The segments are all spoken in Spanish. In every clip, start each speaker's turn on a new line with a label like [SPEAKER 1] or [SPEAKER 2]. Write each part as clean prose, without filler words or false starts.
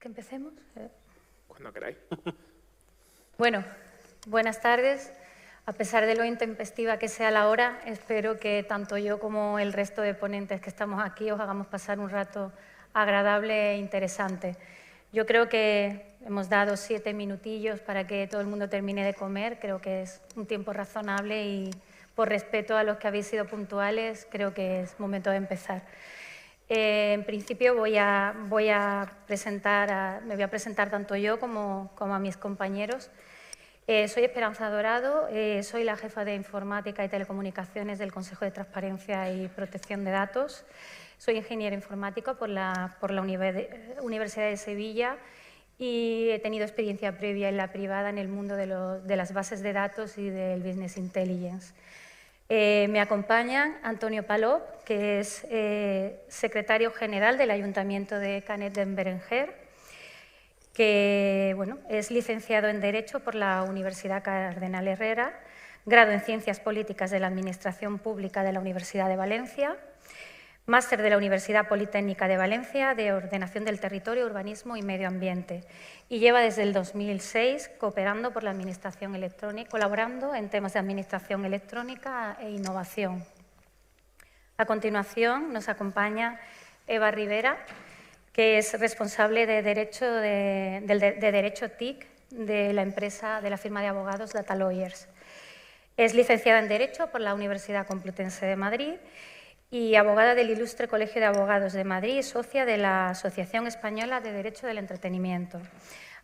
[SPEAKER 1] que empecemos?
[SPEAKER 2] Cuando queráis.
[SPEAKER 1] Bueno, buenas tardes. A pesar de lo intempestiva que sea la hora, espero que tanto yo como el resto de ponentes que estamos aquí os hagamos pasar un rato agradable e interesante. Yo creo que hemos dado 7 minutillos para que todo el mundo termine de comer. Creo que es un tiempo razonable y, por respeto a los que habéis sido puntuales, creo que es momento de empezar. En principio me voy a presentar tanto yo como a mis compañeros. Soy Esperanza Dorado, soy la jefa de Informática y Telecomunicaciones del Consejo de Transparencia y Protección de Datos. Soy ingeniera informática por la Universidad de Sevilla y he tenido experiencia previa en la privada en el mundo de las bases de datos y del Business Intelligence. Me acompañan Antonio Palop, que es secretario general del Ayuntamiento de Canet d'en Berenguer, que es licenciado en Derecho por la Universidad Cardenal Herrera, grado en Ciencias Políticas de la Administración Pública de la Universidad de Valencia, máster de la Universidad Politécnica de Valencia de Ordenación del Territorio, Urbanismo y Medio Ambiente, y lleva desde el 2006 colaborando en temas de administración electrónica e innovación. A continuación nos acompaña Eva Rivera, que es responsable de Derecho TIC de la firma de abogados Data Lawyers. Es licenciada en Derecho por la Universidad Complutense de Madrid y abogada del Ilustre Colegio de Abogados de Madrid y socia de la Asociación Española de Derecho del Entretenimiento.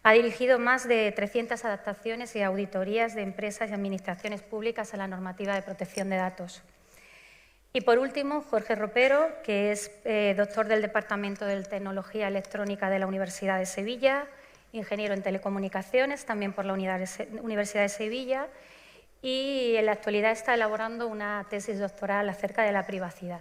[SPEAKER 1] Ha dirigido más de 300 adaptaciones y auditorías de empresas y administraciones públicas a la normativa de protección de datos. Y por último, Jorge Ropero, que es doctor del Departamento de Tecnología Electrónica de la Universidad de Sevilla, ingeniero en telecomunicaciones, también por la Universidad de Sevilla, y en la actualidad está elaborando una tesis doctoral acerca de la privacidad.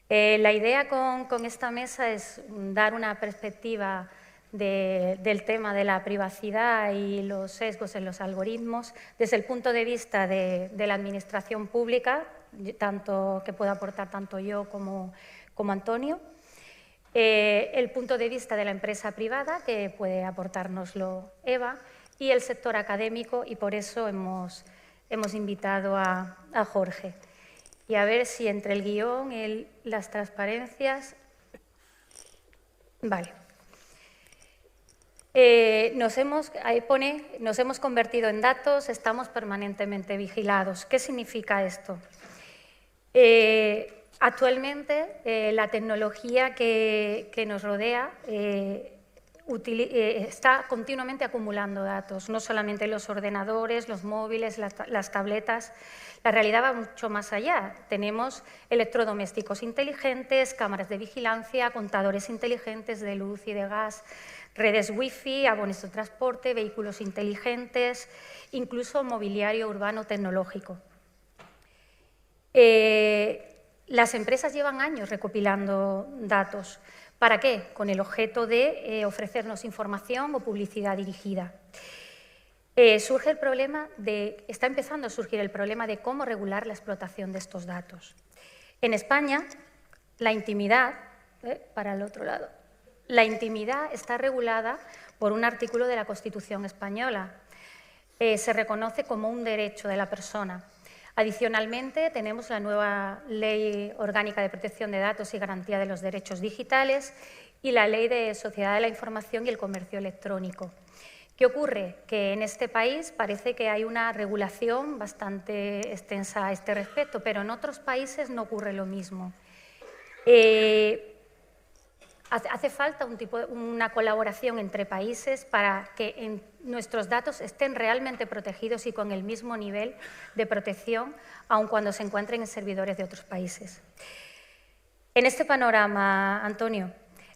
[SPEAKER 1] La idea con esta mesa es dar una perspectiva del tema de la privacidad y los sesgos en los algoritmos desde el punto de vista de la administración pública, que pueda aportar tanto yo como Antonio, el punto de vista de la empresa privada, que puede aportárnoslo Eva, y el sector académico, y por eso hemos invitado a Jorge. Y a ver si entre el guión y las transparencias... Vale. Ahí pone, nos hemos convertido en datos, estamos permanentemente vigilados. ¿Qué significa esto? Actualmente, la tecnología que nos rodea está continuamente acumulando datos, no solamente los ordenadores, los móviles, las tabletas. La realidad va mucho más allá. Tenemos electrodomésticos inteligentes, cámaras de vigilancia, contadores inteligentes de luz y de gas, redes wifi, abonos de transporte, vehículos inteligentes, incluso mobiliario urbano tecnológico. Las empresas llevan años recopilando datos. ¿Para qué? Con el objeto de ofrecernos información o publicidad dirigida. Está empezando a surgir el problema de cómo regular la explotación de estos datos. En España, la intimidad, la intimidad está regulada por un artículo de la Constitución española. Se reconoce como un derecho de la persona. Adicionalmente, tenemos la nueva Ley Orgánica de Protección de Datos y Garantía de los Derechos Digitales y la Ley de Sociedad de la Información y el Comercio Electrónico. ¿Qué ocurre? Que en este país parece que hay una regulación bastante extensa a este respecto, pero en otros países no ocurre lo mismo. Hace falta una colaboración entre países para que nuestros datos estén realmente protegidos y con el mismo nivel de protección, aun cuando se encuentren en servidores de otros países. En este panorama, Antonio,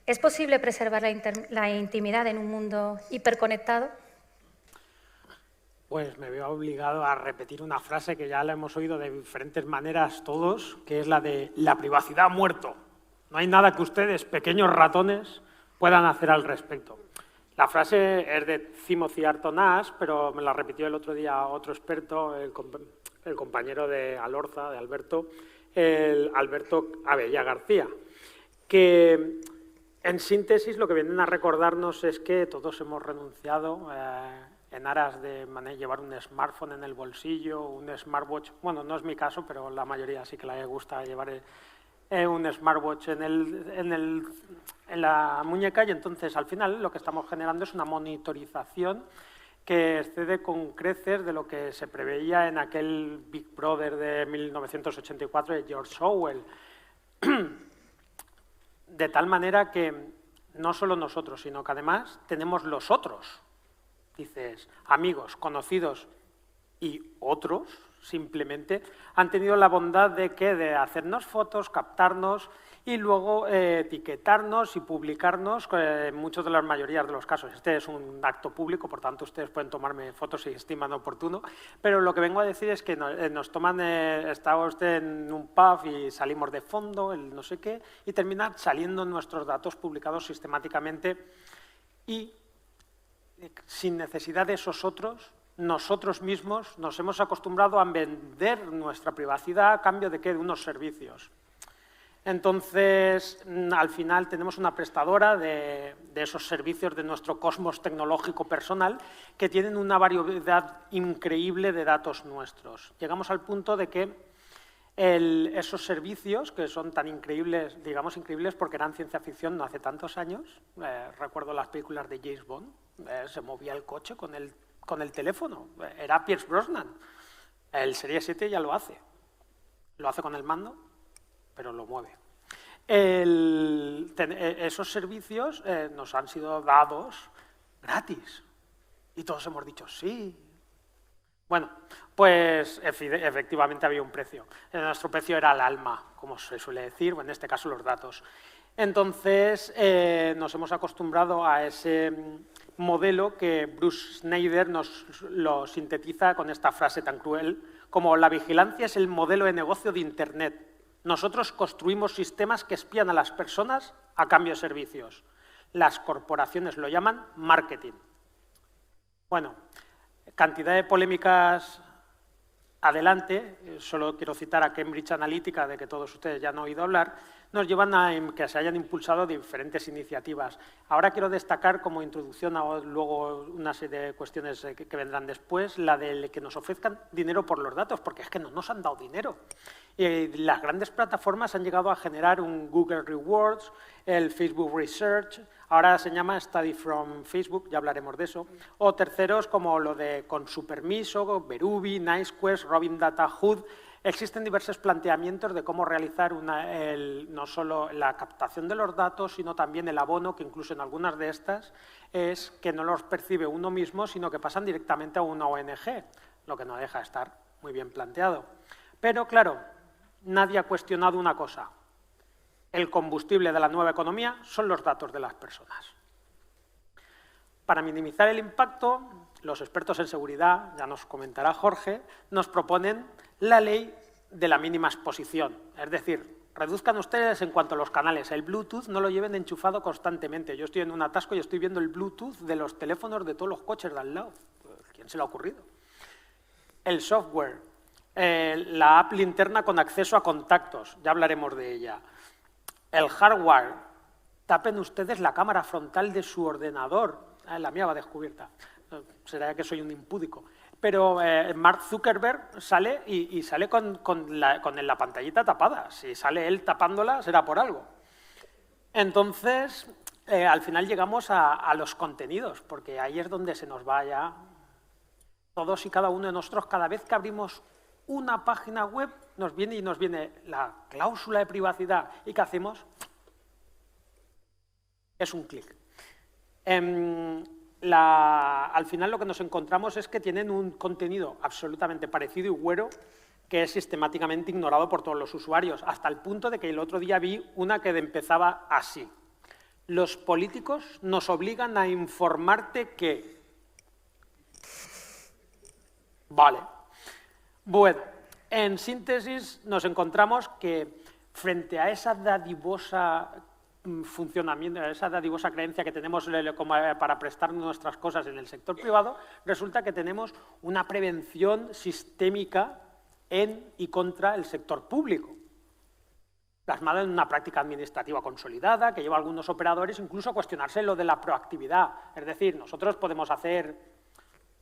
[SPEAKER 1] ¿es posible preservar la intimidad en un mundo hiperconectado?
[SPEAKER 3] Pues me veo obligado a repetir una frase que ya la hemos oído de diferentes maneras todos, que es la de «la privacidad ha muerto». No hay nada que ustedes, pequeños ratones, puedan hacer al respecto. La frase es de Timothy Arthur Nash, pero me la repitió el otro día otro experto, el compañero de Alorza, de Alberto, el Alberto Abella García, que En síntesis, lo que vienen a recordarnos es que todos hemos renunciado en aras de llevar un smartphone en el bolsillo, un smartwatch. Bueno, no es mi caso, pero la mayoría sí que le gusta llevar un smartwatch en la muñeca, y entonces al final lo que estamos generando es una monitorización que excede con creces de lo que se preveía en aquel Big Brother de 1984 de George Orwell. De tal manera que no solo nosotros, sino que además tenemos los otros. Dices, amigos, conocidos y otros, simplemente, han tenido la bondad de hacernos fotos, captarnos y luego etiquetarnos y publicarnos en muchas de las mayorías de los casos. Este es un acto público, por tanto, ustedes pueden tomarme fotos si estiman oportuno, pero lo que vengo a decir es que nos toman, está usted en un pub y salimos de fondo, el no sé qué, y terminan saliendo nuestros datos publicados sistemáticamente y sin necesidad de esos otros, nosotros mismos nos hemos acostumbrado a vender nuestra privacidad a cambio de ¿qué? De unos servicios. Entonces, al final tenemos una prestadora de esos servicios de nuestro cosmos tecnológico personal que tienen una variedad increíble de datos nuestros. Llegamos al punto de que esos servicios, que son tan increíbles, digamos increíbles porque eran ciencia ficción no hace tantos años, recuerdo las películas de James Bond, se movía el coche con el teléfono, era Pierce Brosnan. El Serie 7 ya lo hace con el mando, pero lo mueve. Esos servicios nos han sido dados gratis y todos hemos dicho sí. Bueno, pues efectivamente había un precio. Nuestro precio era el alma, como se suele decir, o en este caso los datos. Entonces nos hemos acostumbrado a ese modelo que Bruce Schneider nos lo sintetiza con esta frase tan cruel como: la vigilancia es el modelo de negocio de Internet. Nosotros construimos sistemas que espían a las personas a cambio de servicios. Las corporaciones lo llaman marketing. Bueno, cantidad de polémicas adelante, solo quiero citar a Cambridge Analytica, de que todos ustedes ya han oído hablar, nos llevan a que se hayan impulsado diferentes iniciativas. Ahora quiero destacar como introducción a luego una serie de cuestiones que vendrán después, la de que nos ofrezcan dinero por los datos, porque es que no nos han dado dinero. Las grandes plataformas han llegado a generar un Google Rewards, el Facebook Research, ahora se llama Study from Facebook, ya hablaremos de eso, o terceros como lo de Con su permiso, Verubi, NiceQuest, Robin Data Hood. Existen diversos planteamientos de cómo realizar no solo la captación de los datos, sino también el abono, que incluso en algunas de estas es que no los percibe uno mismo, sino que pasan directamente a una ONG, lo que no deja de estar muy bien planteado. Pero claro, nadie ha cuestionado una cosa: el combustible de la nueva economía son los datos de las personas. Para minimizar el impacto, los expertos en seguridad, ya nos comentará Jorge, nos proponen la ley de la mínima exposición. Es decir, reduzcan ustedes en cuanto a los canales. El Bluetooth no lo lleven enchufado constantemente. Yo estoy en un atasco y estoy viendo el Bluetooth de los teléfonos de todos los coches de al lado. ¿Quién se le ha ocurrido? El software, la app linterna con acceso a contactos, ya hablaremos de ella. El hardware, tapen ustedes la cámara frontal de su ordenador. La mía va descubierta. Será que soy un impúdico. Pero Mark Zuckerberg sale y sale con la pantallita tapada. Si sale él tapándola, será por algo. Entonces, al final llegamos a los contenidos, porque ahí es donde se nos va ya todos y cada uno de nosotros. Cada vez que abrimos una página web, nos viene la cláusula de privacidad. ¿Y qué hacemos? Es un clic. Al final lo que nos encontramos es que tienen un contenido absolutamente parecido y güero que es sistemáticamente ignorado por todos los usuarios, hasta el punto de que el otro día vi una que empezaba así: los políticos nos obligan a informarte que... Vale. Bueno, en síntesis nos encontramos que frente a esa dadivosa funcionamiento, esa dadivosa creencia que tenemos para prestar nuestras cosas en el sector privado, resulta que tenemos una prevención sistémica en y contra el sector público. plasmado en una práctica administrativa consolidada que lleva a algunos operadores incluso a cuestionarse lo de la proactividad. Es decir, nosotros podemos hacer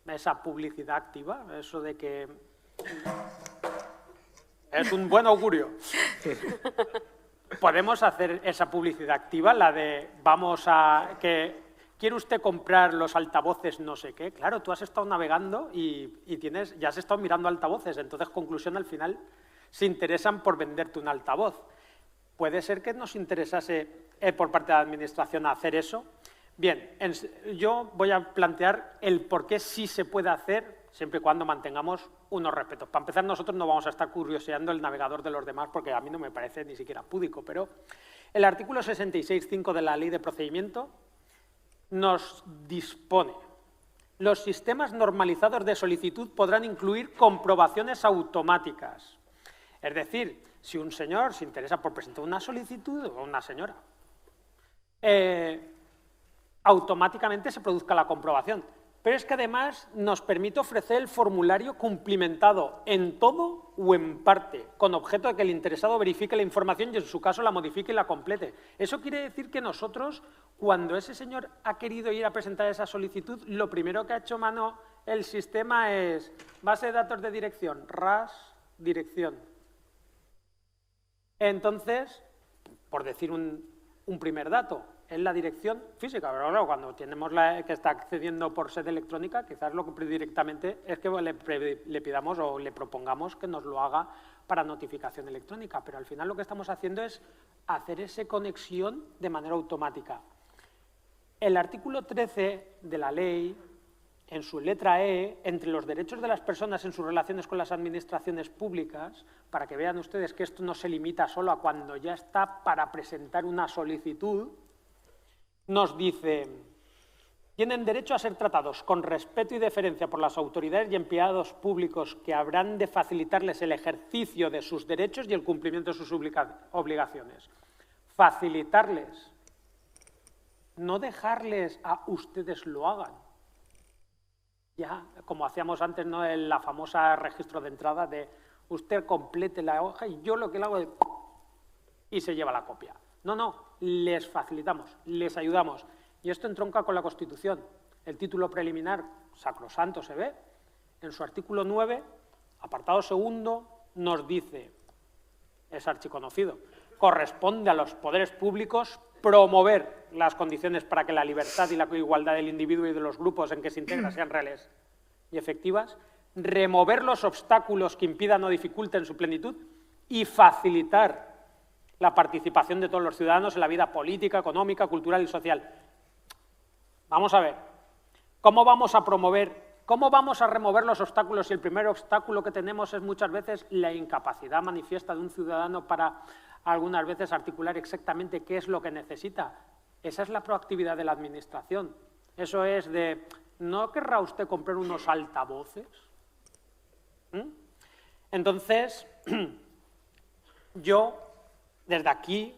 [SPEAKER 3] esa publicidad activa, eso de que es un buen augurio. Podemos hacer esa publicidad activa, la de ¿quiere usted comprar los altavoces no sé qué? Claro, tú has estado navegando y ya has estado mirando altavoces, entonces, conclusión, al final se interesan por venderte un altavoz. ¿Puede ser que nos interesase por parte de la Administración hacer eso? Bien, yo voy a plantear el por qué sí se puede hacer siempre y cuando mantengamos unos respetos. Para empezar, nosotros no vamos a estar curioseando el navegador de los demás porque a mí no me parece ni siquiera púdico, pero el artículo 66.5 de la Ley de Procedimiento nos dispone: los sistemas normalizados de solicitud podrán incluir comprobaciones automáticas. Es decir, si un señor se interesa por presentar una solicitud, o una señora, automáticamente se produzca la comprobación. Pero es que además nos permite ofrecer el formulario cumplimentado en todo o en parte, con objeto de que el interesado verifique la información y en su caso la modifique y la complete. Eso quiere decir que nosotros, cuando ese señor ha querido ir a presentar esa solicitud, lo primero que ha hecho mano el sistema es base de datos de dirección, RAS, dirección. Entonces, por decir un primer dato, es la dirección física, pero claro, cuando tenemos que está accediendo por sede electrónica, quizás lo que directamente es que le pidamos o le propongamos que nos lo haga para notificación electrónica, pero al final lo que estamos haciendo es hacer esa conexión de manera automática. El artículo 13 de la ley, en su letra E, entre los derechos de las personas en sus relaciones con las administraciones públicas, para que vean ustedes que esto no se limita solo a cuando ya está para presentar una solicitud, nos dice: tienen derecho a ser tratados con respeto y deferencia por las autoridades y empleados públicos que habrán de facilitarles el ejercicio de sus derechos y el cumplimiento de sus obligaciones. Facilitarles, no dejarles a ustedes lo hagan. Ya, como hacíamos antes, ¿no?, en la famosa registro de entrada de usted complete la hoja y yo lo que le hago es y se lleva la copia. No, no, les facilitamos, les ayudamos. Y esto entronca con la Constitución. El título preliminar, sacrosanto se ve, en su artículo 9, apartado segundo, nos dice, es archiconocido, corresponde a los poderes públicos promover las condiciones para que la libertad y la igualdad del individuo y de los grupos en que se integra sean reales y efectivas, remover los obstáculos que impidan o dificulten su plenitud y facilitar la participación de todos los ciudadanos en la vida política, económica, cultural y social. Vamos a ver, ¿cómo vamos a promover, cómo vamos a remover los obstáculos si el primer obstáculo que tenemos es muchas veces la incapacidad manifiesta de un ciudadano para algunas veces articular exactamente qué es lo que necesita? Esa es la proactividad de la Administración. Eso es de, ¿no querrá usted comprar unos altavoces? Entonces, yo desde aquí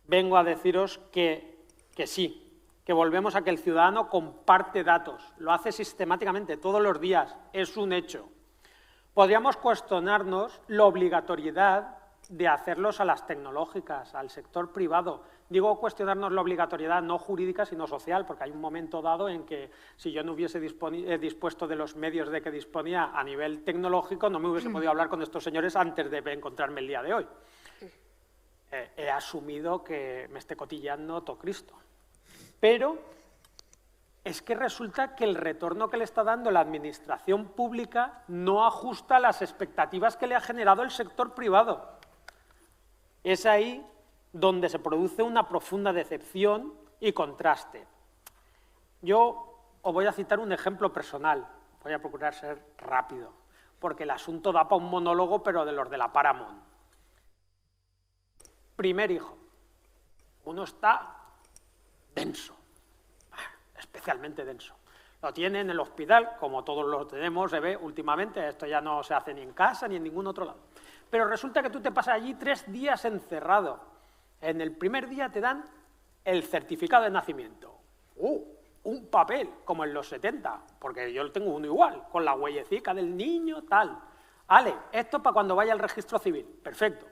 [SPEAKER 3] vengo a deciros que sí, que volvemos a que el ciudadano comparte datos, lo hace sistemáticamente, todos los días, es un hecho. Podríamos cuestionarnos la obligatoriedad de hacerlos a las tecnológicas, al sector privado. Digo cuestionarnos la obligatoriedad no jurídica, sino social, porque hay un momento dado en que si yo no hubiese dispuesto de los medios de que disponía a nivel tecnológico, no me hubiese podido hablar con estos señores antes de encontrarme el día de hoy. He asumido que me esté cotilleando todo Cristo. Pero es que resulta que el retorno que le está dando la Administración pública no ajusta a las expectativas que le ha generado el sector privado. Es ahí donde se produce una profunda decepción y contraste. Yo os voy a citar un ejemplo personal, voy a procurar ser rápido, porque el asunto da para un monólogo, pero de los de la Paramount. Primer hijo, uno está denso, especialmente denso. Lo tiene en el hospital, como todos lo tenemos, se ve últimamente, esto ya no se hace ni en casa ni en ningún otro lado. Pero resulta que tú te pasas allí 3 días encerrado. En el primer día te dan el certificado de nacimiento. Un papel, como en los 70, porque yo tengo uno igual, con la huellecica del niño, tal. Ale, esto para cuando vaya al registro civil. Perfecto.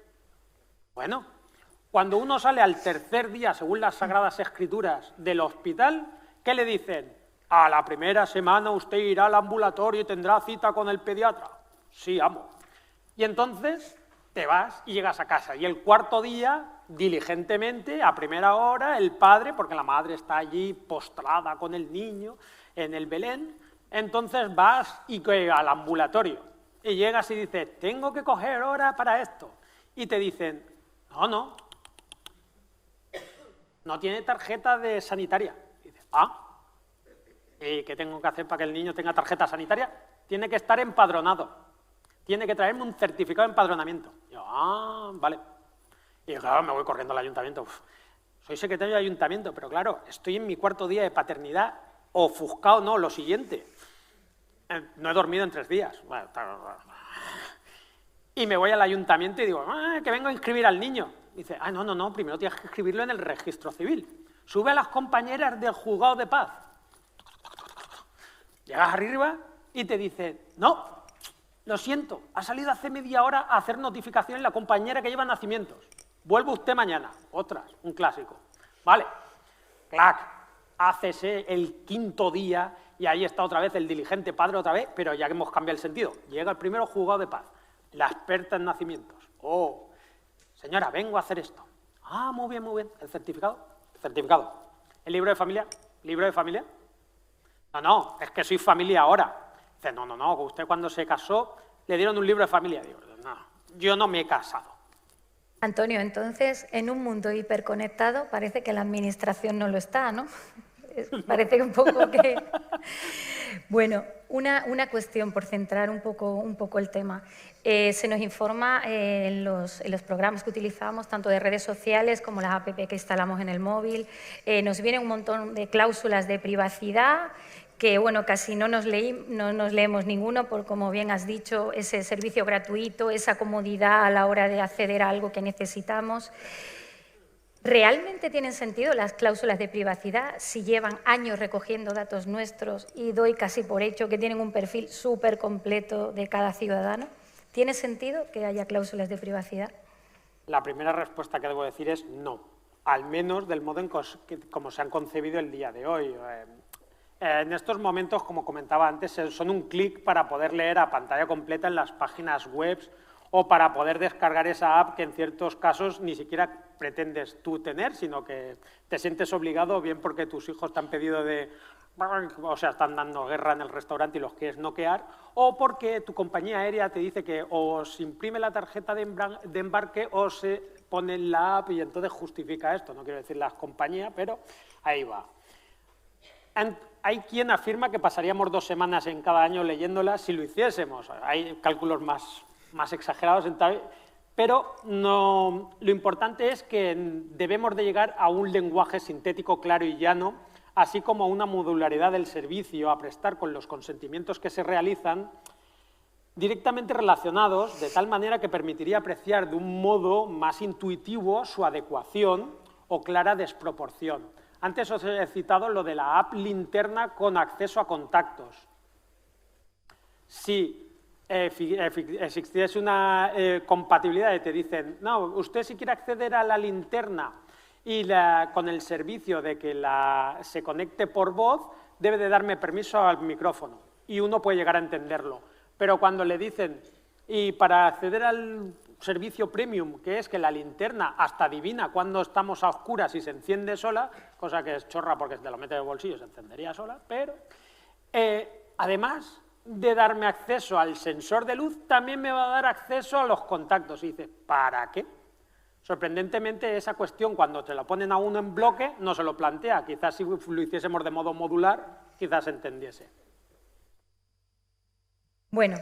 [SPEAKER 3] Bueno, Cuando uno sale al tercer día, según las Sagradas Escrituras, del hospital, ¿qué le dicen? A la primera semana usted irá al ambulatorio y tendrá cita con el pediatra. Sí, amo. Y entonces te vas y llegas a casa. Y el cuarto día, diligentemente, a primera hora, el padre, porque la madre está allí postrada con el niño en el Belén, entonces vas al ambulatorio y llegas y dices, tengo que coger hora para esto. Y te dicen, no tiene tarjeta de sanitaria. Y dices, ¿y qué tengo que hacer para que el niño tenga tarjeta sanitaria? Tiene que estar empadronado. Tiene que traerme un certificado de empadronamiento. Y yo, vale. Y yo, claro, me voy corriendo al ayuntamiento. Soy secretario de ayuntamiento, pero claro, estoy en mi cuarto día de paternidad, ofuscado, no, lo siguiente. No he dormido en 3 días. Y me voy al ayuntamiento y digo, que vengo a inscribir al niño. Dice, no, primero tienes que escribirlo en el registro civil. Sube a las compañeras del juzgado de paz. Llegas arriba y te dicen, no, lo siento, ha salido hace media hora a hacer notificación la compañera que lleva nacimientos. Vuelve usted mañana. Ostras, un clásico. Vale, clac, hácese el 5.º día y ahí está otra vez el diligente padre otra vez, pero ya que hemos cambiado el sentido. Llega el primero juzgado de paz, la experta en nacimientos. Señora, vengo a hacer esto. Muy bien. ¿El certificado? El certificado. ¿El libro de familia? ¿Libro de familia? No, es que soy familia ahora. Dice, no, usted cuando se casó le dieron un libro de familia. Digo, no, yo no me he casado.
[SPEAKER 1] Antonio, entonces, en un mundo hiperconectado parece que la administración no lo está, ¿no? Parece un poco que... Bueno, una cuestión por centrar un poco el tema. Se nos informa en los programas que utilizamos, tanto de redes sociales como las app que instalamos en el móvil, nos viene un montón de cláusulas de privacidad que, bueno, casi no nos leemos ninguno, por, como bien has dicho, ese servicio gratuito, esa comodidad a la hora de acceder a algo que necesitamos. ¿Realmente tienen sentido las cláusulas de privacidad si llevan años recogiendo datos nuestros y doy casi por hecho que tienen un perfil súper completo de cada ciudadano? ¿Tiene sentido que haya cláusulas de privacidad?
[SPEAKER 3] La primera respuesta que debo decir es no, al menos del modo en como se han concebido el día de hoy. En estos momentos, como comentaba antes, son un clic para poder leer a pantalla completa en las páginas web o para poder descargar esa app que en ciertos casos ni siquiera pretendes tú tener, sino que te sientes obligado, bien porque tus hijos te han pedido están dando guerra en el restaurante y los quieres noquear, o porque tu compañía aérea te dice que o se imprime la tarjeta de embarque o se pone en la app y entonces justifica esto. No quiero decir las compañías, pero ahí va. Hay quien afirma que pasaríamos 2 semanas en cada año leyéndolas si lo hiciésemos. Hay cálculos más exagerados, pero no, lo importante es que debemos de llegar a un lenguaje sintético claro y llano, así como a una modularidad del servicio a prestar con los consentimientos que se realizan directamente relacionados, de tal manera que permitiría apreciar de un modo más intuitivo su adecuación o clara desproporción. Antes os he citado lo de la app linterna con acceso a contactos. Si existiese una compatibilidad y te dicen, no, usted si quiere acceder a la linterna y con el servicio de que se conecte por voz, debe de darme permiso al micrófono. Y uno puede llegar a entenderlo. Pero cuando le dicen, y para acceder al servicio premium, que es que la linterna hasta adivina cuando estamos a oscuras y se enciende sola, cosa que es chorra porque te lo mete en el bolsillo y se encendería sola, pero además de darme acceso al sensor de luz, también me va a dar acceso a los contactos. Y dices, ¿para qué? Sorprendentemente, esa cuestión, cuando te la ponen a uno en bloque, no se lo plantea. Quizás si lo hiciésemos de modo modular, quizás se entendiese.
[SPEAKER 1] Bueno,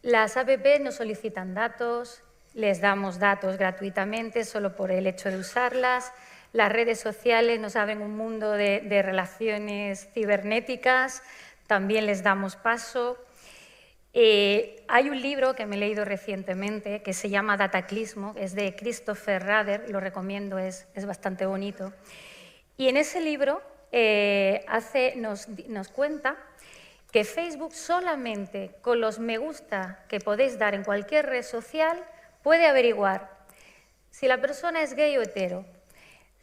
[SPEAKER 1] las app nos solicitan datos, les damos datos gratuitamente solo por el hecho de usarlas. Las redes sociales nos abren un mundo de relaciones cibernéticas, también les damos paso. Hay un libro que me he leído recientemente que se llama Dataclismo, es de Christopher Rader, lo recomiendo, es bastante bonito. Y en ese libro nos cuenta que Facebook solamente con los me gusta que podéis dar en cualquier red social puede averiguar si la persona es gay o hetero,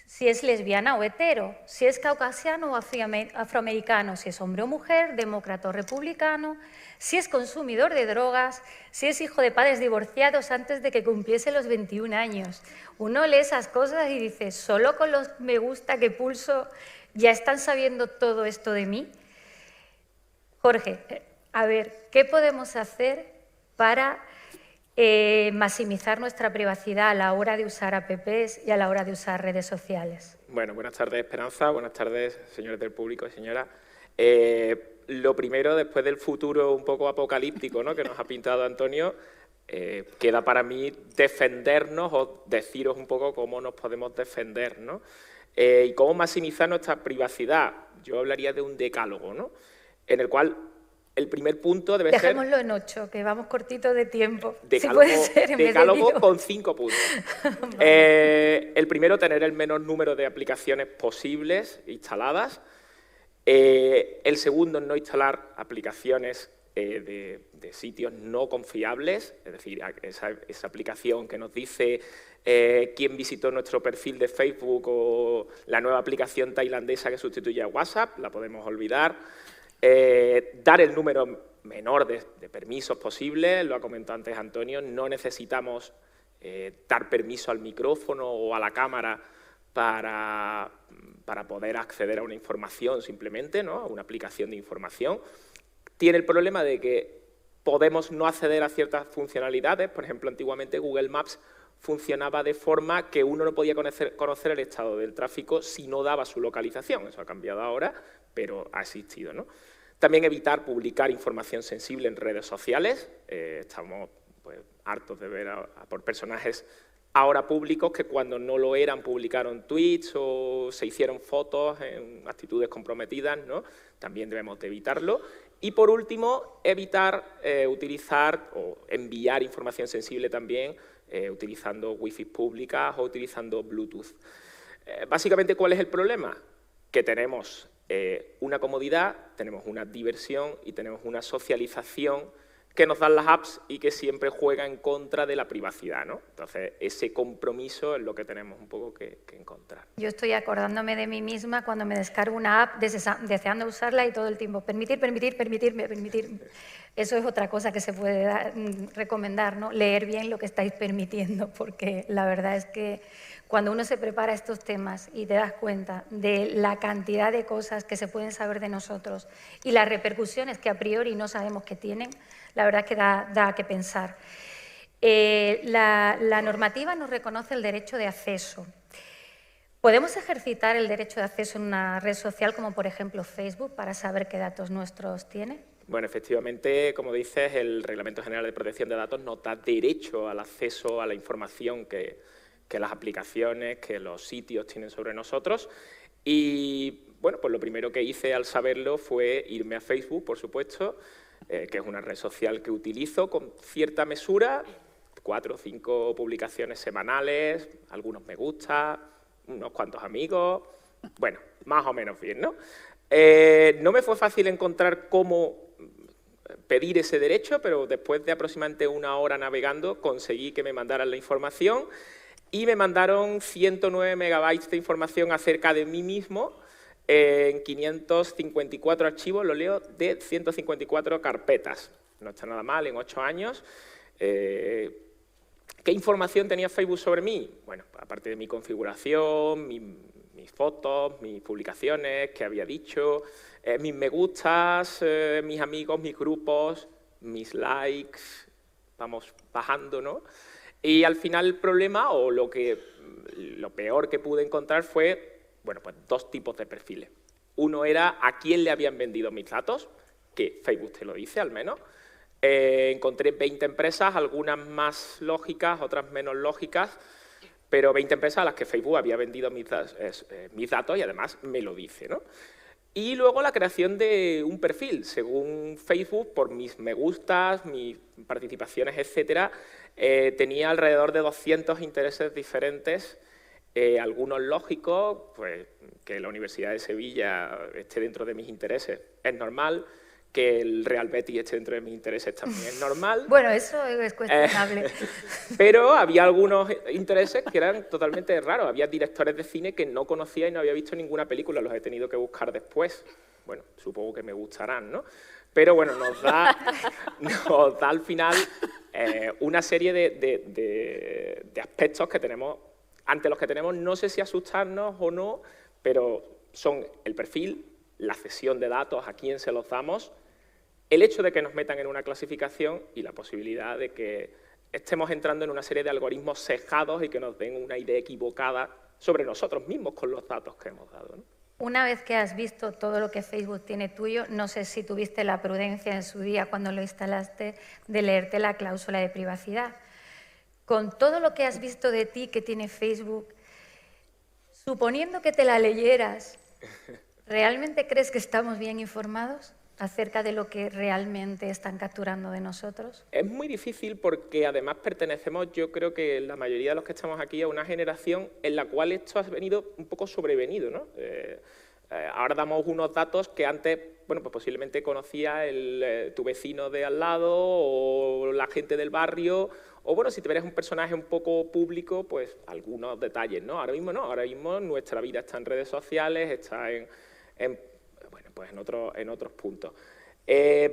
[SPEAKER 1] si es lesbiana o hetero, si es caucasiano o afroamericano, si es hombre o mujer, demócrata o republicano, si es consumidor de drogas, si es hijo de padres divorciados antes de que cumpliese los 21 años. Uno lee esas cosas y dice, ¿solo con los me gusta que pulso ya están sabiendo todo esto de mí? Jorge, a ver, ¿qué podemos hacer para maximizar nuestra privacidad a la hora de usar apps y a la hora de usar redes sociales?
[SPEAKER 2] Bueno, buenas tardes, Esperanza. Buenas tardes, señores del público y señora. Lo primero, después del futuro un poco apocalíptico, ¿no?, que nos ha pintado Antonio, queda para mí defendernos o deciros un poco cómo nos podemos defender, ¿no? Y cómo maximizar nuestra privacidad. Yo hablaría de un decálogo, ¿no?, en el cual el primer punto debe ser...
[SPEAKER 1] Dejémoslo en 8, que vamos cortitos de tiempo.
[SPEAKER 2] Decálogo,
[SPEAKER 1] si puede ser, en vez de
[SPEAKER 2] decálogo
[SPEAKER 1] lío.
[SPEAKER 2] con 5 puntos. El primero, tener el menor número de aplicaciones posibles instaladas. El segundo, no instalar aplicaciones de sitios no confiables, es decir, esa aplicación que nos dice quién visitó nuestro perfil de Facebook o la nueva aplicación tailandesa que sustituye a WhatsApp, la podemos olvidar. Dar el número menor de permisos posible, lo ha comentado antes Antonio, no necesitamos dar permiso al micrófono o a la cámara para poder acceder a una información simplemente, ¿no?, a una aplicación de información. Tiene el problema de que podemos no acceder a ciertas funcionalidades. Por ejemplo, antiguamente Google Maps funcionaba de forma que uno no podía conocer el estado del tráfico si no daba su localización. Eso ha cambiado ahora, pero ha existido, ¿no? También evitar publicar información sensible en redes sociales. Estamos pues hartos de ver por personajes ahora públicos que cuando no lo eran publicaron tweets o se hicieron fotos en actitudes comprometidas, ¿no? También debemos de evitarlo. Y por último, evitar utilizar o enviar información sensible también utilizando wifi públicas o utilizando Bluetooth. Básicamente, ¿cuál es el problema? Que tenemos una comodidad, tenemos una diversión y tenemos una socialización que nos dan las apps y que siempre juega en contra de la privacidad, ¿no? Entonces, ese compromiso es lo que tenemos un poco que encontrar.
[SPEAKER 1] Yo estoy acordándome de mí misma cuando me descargo una app, deseando usarla y todo el tiempo permitir. Eso es otra cosa que se puede recomendar, ¿no? Leer bien lo que estáis permitiendo, porque la verdad es que cuando uno se prepara estos temas y te das cuenta de la cantidad de cosas que se pueden saber de nosotros y las repercusiones que a priori no sabemos que tienen, la verdad es que da que pensar. La normativa nos reconoce el derecho de acceso. ¿Podemos ejercitar el derecho de acceso en una red social como, por ejemplo, Facebook, para saber qué datos nuestros tiene?
[SPEAKER 2] Bueno, efectivamente, como dices, el Reglamento General de Protección de Datos nos da derecho al acceso a la información que las aplicaciones, que los sitios tienen sobre nosotros. Y, bueno, pues lo primero que hice al saberlo fue irme a Facebook, por supuesto, que es una red social que utilizo con cierta mesura, 4 o 5 publicaciones semanales, algunos me gusta, unos cuantos amigos, bueno, más o menos bien, ¿no? No me fue fácil encontrar cómo pedir ese derecho, pero después de aproximadamente 1 hora navegando conseguí que me mandaran la información y me mandaron 109 megabytes de información acerca de mí mismo en 554 archivos, lo leo, de 154 carpetas. No está nada mal, en 8 años. ¿Qué información tenía Facebook sobre mí? Bueno, aparte de mi configuración, mis fotos, mis publicaciones, qué había dicho, mis me gustas, mis amigos, mis grupos, mis likes, vamos bajando, ¿no? Y al final el problema, o lo peor que pude encontrar fue, bueno, pues 2 tipos de perfiles. Uno era a quién le habían vendido mis datos, que Facebook te lo dice al menos. Encontré 20 empresas, algunas más lógicas, otras menos lógicas, pero 20 empresas a las que Facebook había vendido mis datos y además me lo dice, ¿no? Y luego la creación de un perfil, según Facebook, por mis me gustas, mis participaciones, etcétera, tenía alrededor de 200 intereses diferentes, algunos lógicos, pues que la Universidad de Sevilla esté dentro de mis intereses, es normal, que el Real Betis esté dentro de mis intereses también es normal.
[SPEAKER 1] Bueno, eso es cuestionable.
[SPEAKER 2] Pero había algunos intereses que eran totalmente raros. Había directores de cine que no conocía y no había visto ninguna película. Los he tenido que buscar después. Bueno, supongo que me gustarán, ¿no? Pero bueno, nos da al final una serie de aspectos que tenemos, ante los que tenemos, no sé si asustarnos o no, pero son el perfil, la cesión de datos, a quién se los damos, el hecho de que nos metan en una clasificación y la posibilidad de que estemos entrando en una serie de algoritmos sesgados y que nos den una idea equivocada sobre nosotros mismos con los datos que hemos dado, ¿no?
[SPEAKER 1] Una vez que has visto todo lo que Facebook tiene tuyo, no sé si tuviste la prudencia en su día cuando lo instalaste de leerte la cláusula de privacidad. Con todo lo que has visto de ti que tiene Facebook, suponiendo que te la leyeras, ¿realmente crees que estamos bien informados acerca de lo que realmente están capturando de nosotros?
[SPEAKER 2] Es muy difícil porque además pertenecemos, yo creo que la mayoría de los que estamos aquí, a una generación en la cual esto ha venido un poco sobrevenido, ¿no? Ahora damos unos datos que antes, bueno, pues posiblemente conocía tu vecino de al lado o la gente del barrio, o bueno, si te eres un personaje un poco público, pues algunos detalles, ¿no? Ahora mismo no, ahora mismo nuestra vida está en redes sociales, está bueno, pues en otros puntos.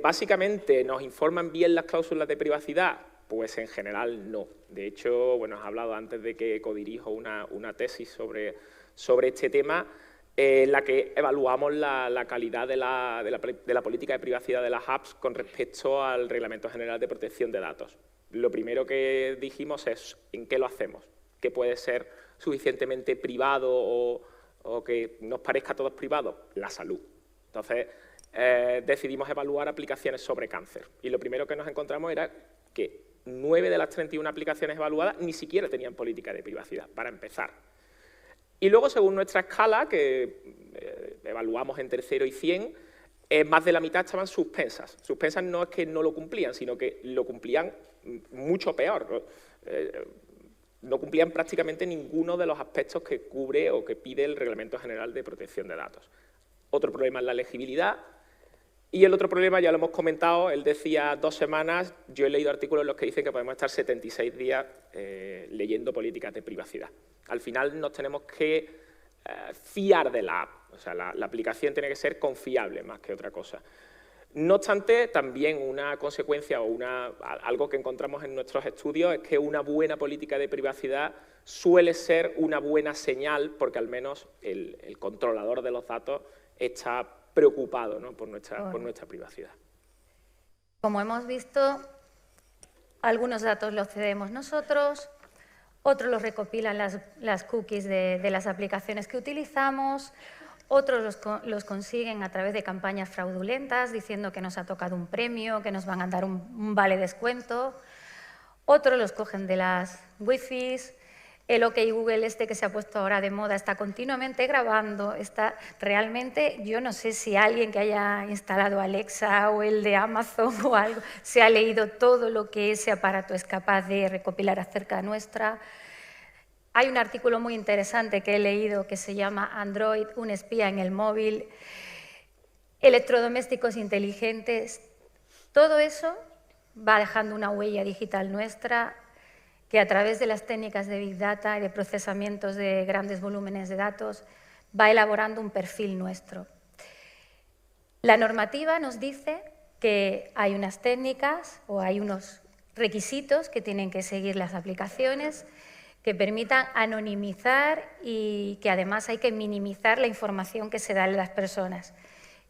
[SPEAKER 2] Básicamente, ¿nos informan bien las cláusulas de privacidad? Pues en general no. De hecho, bueno, has hablado antes de que codirijo una tesis sobre este tema, en la que evaluamos la calidad de la política de privacidad de las apps con respecto al Reglamento General de Protección de Datos. Lo primero que dijimos es ¿en qué lo hacemos? ¿Qué puede ser suficientemente privado o que nos parezca a todos privado? La salud. Entonces, decidimos evaluar aplicaciones sobre cáncer. Y lo primero que nos encontramos era que 9 de las 31 aplicaciones evaluadas ni siquiera tenían política de privacidad, para empezar. Y luego, según nuestra escala, que evaluamos entre 0 y 100, más de la mitad estaban suspensas. Suspensas no es que no lo cumplían, sino que lo cumplían mucho peor. No cumplían prácticamente ninguno de los aspectos que cubre o que pide el Reglamento General de Protección de Datos. Otro problema es la legibilidad. Y el otro problema, ya lo hemos comentado, él decía 2 semanas, yo he leído artículos en los que dicen que podemos estar 76 días leyendo políticas de privacidad. Al final nos tenemos que fiar de la app, o sea, la aplicación tiene que ser confiable más que otra cosa. No obstante, también una consecuencia o algo que encontramos en nuestros estudios es que una buena política de privacidad suele ser una buena señal porque al menos el controlador de los datos está preocupado, ¿no?, por nuestra privacidad.
[SPEAKER 1] Como hemos visto, algunos datos los cedemos nosotros, otros los recopilan las cookies de las aplicaciones que utilizamos, otros los consiguen a través de campañas fraudulentas diciendo que nos ha tocado un premio, que nos van a dar un vale descuento, otros los cogen de las wifis. El OK Google que se ha puesto ahora de moda está continuamente grabando, realmente, yo no sé si alguien que haya instalado Alexa o el de Amazon o algo, se ha leído todo lo que ese aparato es capaz de recopilar acerca nuestra. Hay un artículo muy interesante que he leído que se llama Android, un espía en el móvil, electrodomésticos inteligentes, todo eso va dejando una huella digital nuestra, que a través de las técnicas de Big Data y de procesamientos de grandes volúmenes de datos va elaborando un perfil nuestro. La normativa nos dice que hay unas técnicas o hay unos requisitos que tienen que seguir las aplicaciones que permitan anonimizar y que además hay que minimizar la información que se da a las personas.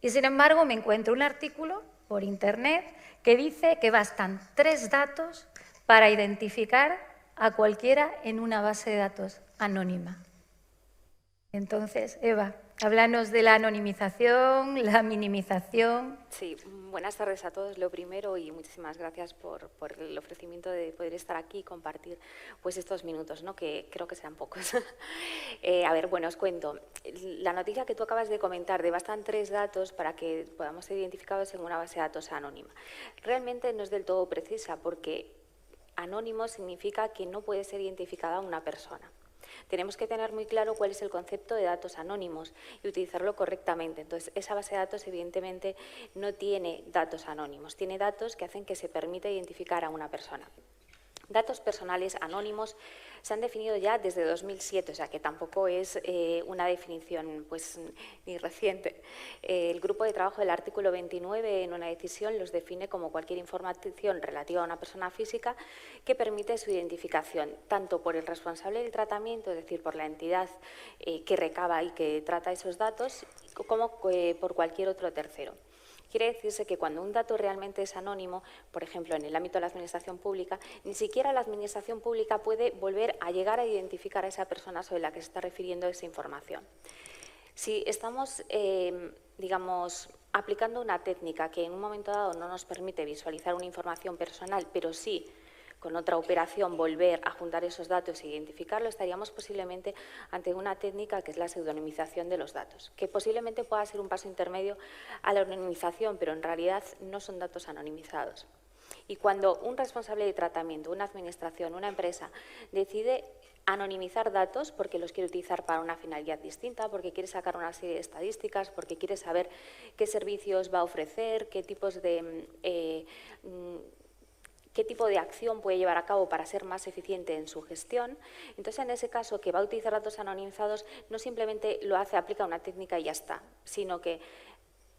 [SPEAKER 1] Y sin embargo me encuentro un artículo por internet que dice que bastan 3 datos para identificar a cualquiera en una base de datos anónima. Entonces, Eva, háblanos de la anonimización, la minimización.
[SPEAKER 4] Sí, buenas tardes a todos. Lo primero, y muchísimas gracias por el ofrecimiento de poder estar aquí y compartir pues, estos minutos, ¿no?, que creo que serán pocos. A ver, bueno, os cuento. La noticia que tú acabas de comentar de bastan 3 datos para que podamos ser identificados en una base de datos anónima. Realmente no es del todo precisa porque anónimo significa que no puede ser identificada una persona. tenemos que tener muy claro cuál es el concepto de datos anónimos y utilizarlo correctamente. Entonces, esa base de datos, evidentemente, no tiene datos anónimos, tiene datos que hacen que se permita identificar a una persona. Datos personales anónimos se han definido ya desde 2007, o sea que tampoco es una definición pues, ni reciente. El grupo de trabajo del artículo 29 en una decisión los define como cualquier información relativa a una persona física que permite su identificación, tanto por el responsable del tratamiento, es decir, por la entidad que recaba y que trata esos datos, como por cualquier otro tercero. Quiere decirse que cuando un dato realmente es anónimo, por ejemplo, en el ámbito de la administración pública, ni siquiera la administración pública puede volver a llegar a identificar a esa persona sobre la que se está refiriendo esa información. Si estamos, digamos, aplicando una técnica que en un momento dado no nos permite visualizar una información personal, pero sí con otra operación volver a juntar esos datos e identificarlo, estaríamos posiblemente ante una técnica que es la pseudonimización de los datos, que posiblemente pueda ser un paso intermedio a la anonimización, pero en realidad no son datos anonimizados. Y cuando un responsable de tratamiento, una administración, una empresa decide anonimizar datos porque los quiere utilizar para una finalidad distinta, porque quiere sacar una serie de estadísticas, porque quiere saber qué servicios va a ofrecer, qué tipo de acción puede llevar a cabo para ser más eficiente en su gestión. Entonces, en ese caso, que va a utilizar datos anonimizados, no simplemente lo hace, aplica una técnica y ya está, sino que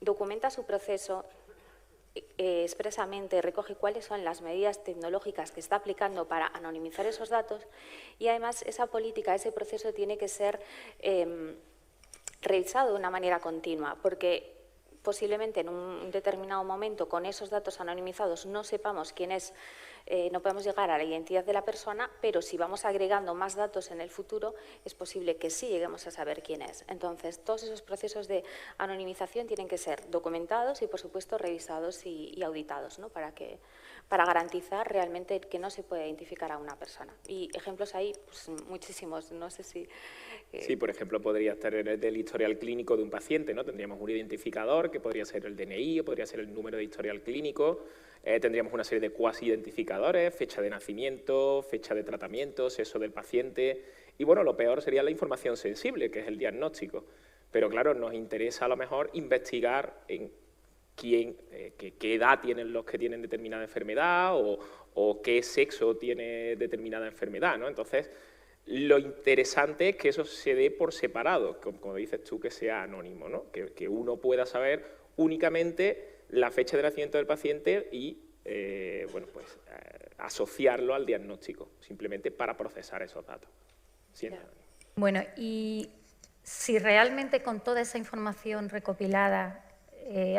[SPEAKER 4] documenta su proceso, expresamente recoge cuáles son las medidas tecnológicas que está aplicando para anonimizar esos datos y, además, esa política, ese proceso tiene que ser revisado de una manera continua, porque posiblemente en un determinado momento con esos datos anonimizados no sepamos quién es, no podemos llegar a la identidad de la persona, pero si vamos agregando más datos en el futuro es posible que sí lleguemos a saber quién es. Entonces, todos esos procesos de anonimización tienen que ser documentados y, por supuesto, revisados y auditados, ¿no? Para garantizar realmente que no se puede identificar a una persona. Y ejemplos hay pues, muchísimos, no sé si...
[SPEAKER 2] Sí, por ejemplo, podría estar en el del historial clínico de un paciente, ¿no? Tendríamos un identificador que podría ser el DNI o podría ser el número de historial clínico. Tendríamos una serie de cuasi-identificadores, fecha de nacimiento, fecha de tratamiento, sexo del paciente. Y bueno, lo peor sería la información sensible, que es el diagnóstico. Pero claro, nos interesa a lo mejor investigar en qué edad tienen los que tienen determinada enfermedad o qué sexo tiene determinada enfermedad, ¿no? Entonces, lo interesante es que eso se dé por separado, como dices tú, que sea anónimo, ¿no? Que uno pueda saber únicamente la fecha de nacimiento del paciente y asociarlo al diagnóstico, simplemente para procesar esos datos.
[SPEAKER 1] Bueno, y si realmente con toda esa información recopilada,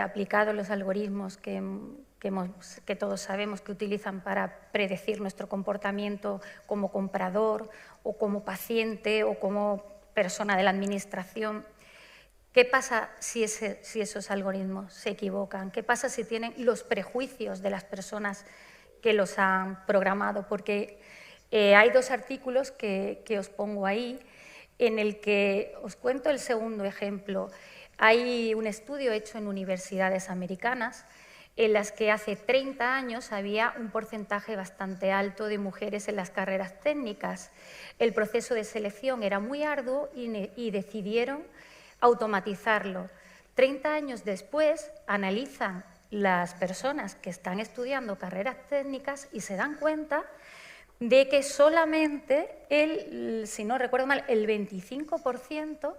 [SPEAKER 1] aplicado los algoritmos que todos sabemos que utilizan para predecir nuestro comportamiento como comprador o como paciente o como persona de la administración, ¿qué pasa si esos algoritmos se equivocan? ¿Qué pasa si tienen los prejuicios de las personas que los han programado? Porque hay dos artículos que os pongo ahí en el que os cuento el segundo ejemplo. Hay un estudio hecho en universidades americanas en las que hace 30 años había un porcentaje bastante alto de mujeres en las carreras técnicas. El proceso de selección era muy arduo y decidieron automatizarlo. 30 años después analizan las personas que están estudiando carreras técnicas y se dan cuenta de que solamente, si no recuerdo mal, el 25%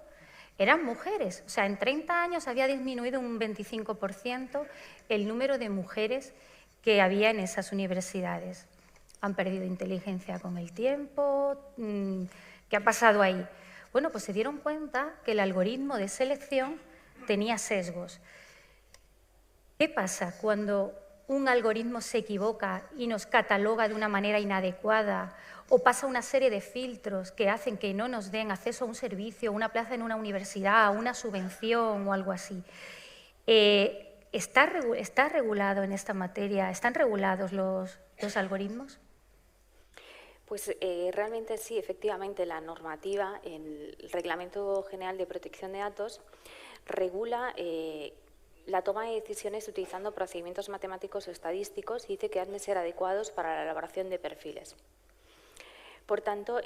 [SPEAKER 1] eran mujeres. O sea, en 30 años había disminuido un 25% el número de mujeres que había en esas universidades. Han perdido inteligencia con el tiempo. ¿Qué ha pasado ahí? Bueno, pues se dieron cuenta que el algoritmo de selección tenía sesgos. ¿Qué pasa cuando un algoritmo se equivoca y nos cataloga de una manera inadecuada o pasa una serie de filtros que hacen que no nos den acceso a un servicio, una plaza en una universidad, una subvención o algo así? ¿Está regulado en esta materia? ¿Están regulados los algoritmos?
[SPEAKER 4] Pues realmente sí, efectivamente, la normativa, el Reglamento General de Protección de Datos, regula la toma de decisiones utilizando procedimientos matemáticos o estadísticos y dice que han de ser adecuados para la elaboración de perfiles. Por tanto,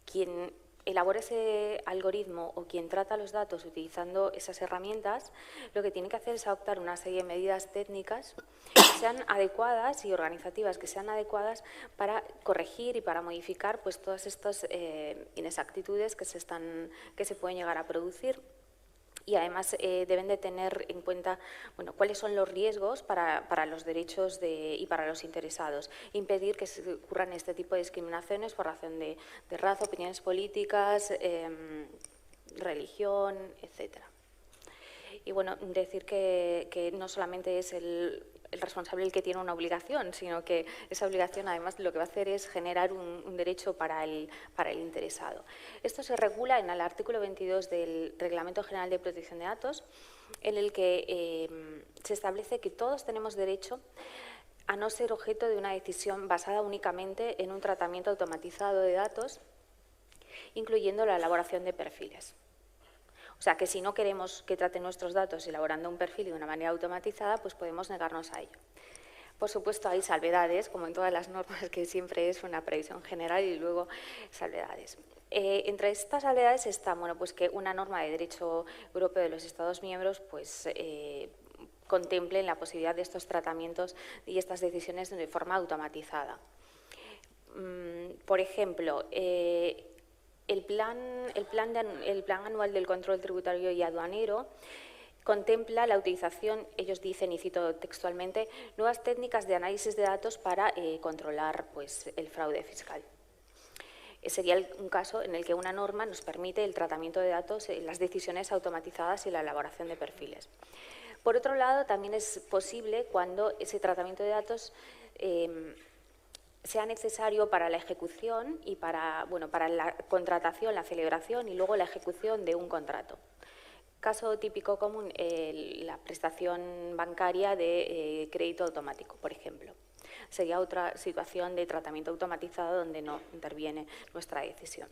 [SPEAKER 4] quien elabora ese algoritmo o quien trata los datos utilizando esas herramientas, lo que tiene que hacer es adoptar una serie de medidas técnicas que sean adecuadas y organizativas que sean adecuadas para corregir y para modificar pues, todas estas inexactitudes que se pueden llegar a producir. Y además deben de tener en cuenta cuáles son los riesgos para los derechos y para los interesados. Impedir que se ocurran este tipo de discriminaciones por razón de raza, opiniones políticas, religión, etcétera. Y bueno, decir que no solamente es el responsable el que tiene una obligación, sino que esa obligación además lo que va a hacer es generar un derecho para el interesado. Esto se regula en el artículo 22 del Reglamento General de Protección de Datos, en el que se establece que todos tenemos derecho a no ser objeto de una decisión basada únicamente en un tratamiento automatizado de datos, incluyendo la elaboración de perfiles. O sea, que si no queremos que traten nuestros datos elaborando un perfil de una manera automatizada, pues podemos negarnos a ello. Por supuesto, hay salvedades, como en todas las normas, que siempre es una previsión general y luego salvedades. Entre estas salvedades está pues que una norma de derecho europeo de los Estados miembros pues, contemple la posibilidad de estos tratamientos y estas decisiones de forma automatizada. Por ejemplo, el plan anual del control tributario y aduanero contempla la utilización, ellos dicen, y cito textualmente, nuevas técnicas de análisis de datos para controlar pues, el fraude fiscal. Sería un caso en el que una norma nos permite el tratamiento de datos, las decisiones automatizadas y la elaboración de perfiles. Por otro lado, también es posible cuando ese tratamiento de datos sea necesario para la ejecución y para la contratación, la celebración y luego la ejecución de un contrato. Caso típico común, la prestación bancaria de crédito automático, por ejemplo. Sería otra situación de tratamiento automatizado donde no interviene nuestra decisión.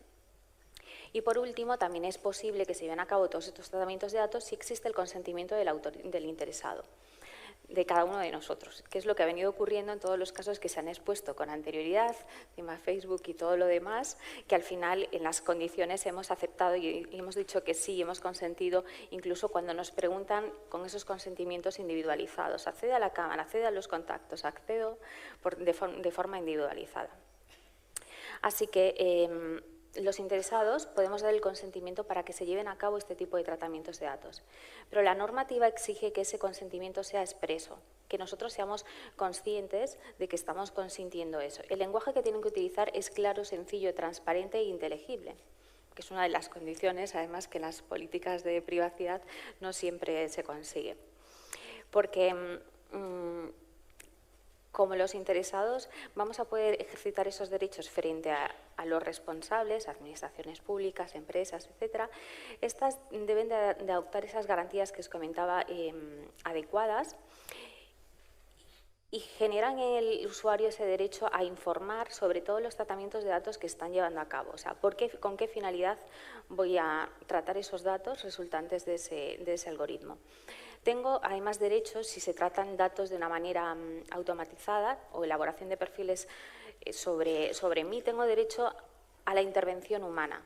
[SPEAKER 4] Y por último, también es posible que se lleven a cabo todos estos tratamientos de datos si existe el consentimiento del interesado, de cada uno de nosotros, que es lo que ha venido ocurriendo en todos los casos que se han expuesto con anterioridad, encima Facebook y todo lo demás, que al final en las condiciones hemos aceptado y hemos dicho que sí, hemos consentido, incluso cuando nos preguntan con esos consentimientos individualizados. Accede a la cámara, accede a los contactos, accedo de forma individualizada. Así que los interesados podemos dar el consentimiento para que se lleven a cabo este tipo de tratamientos de datos. Pero la normativa exige que ese consentimiento sea expreso, que nosotros seamos conscientes de que estamos consintiendo eso. El lenguaje que tienen que utilizar es claro, sencillo, transparente e inteligible, que es una de las condiciones, además, que en las políticas de privacidad no siempre se consigue. Porque como los interesados vamos a poder ejercitar esos derechos frente a los responsables, administraciones públicas, empresas, etcétera. Estas deben de adoptar esas garantías que os comentaba adecuadas y generan en el usuario ese derecho a informar sobre todos los tratamientos de datos que están llevando a cabo. O sea, ¿con qué finalidad voy a tratar esos datos resultantes de ese algoritmo? Tengo, además, derechos si se tratan datos de una manera automatizada o elaboración de perfiles sobre mí. Tengo derecho a la intervención humana,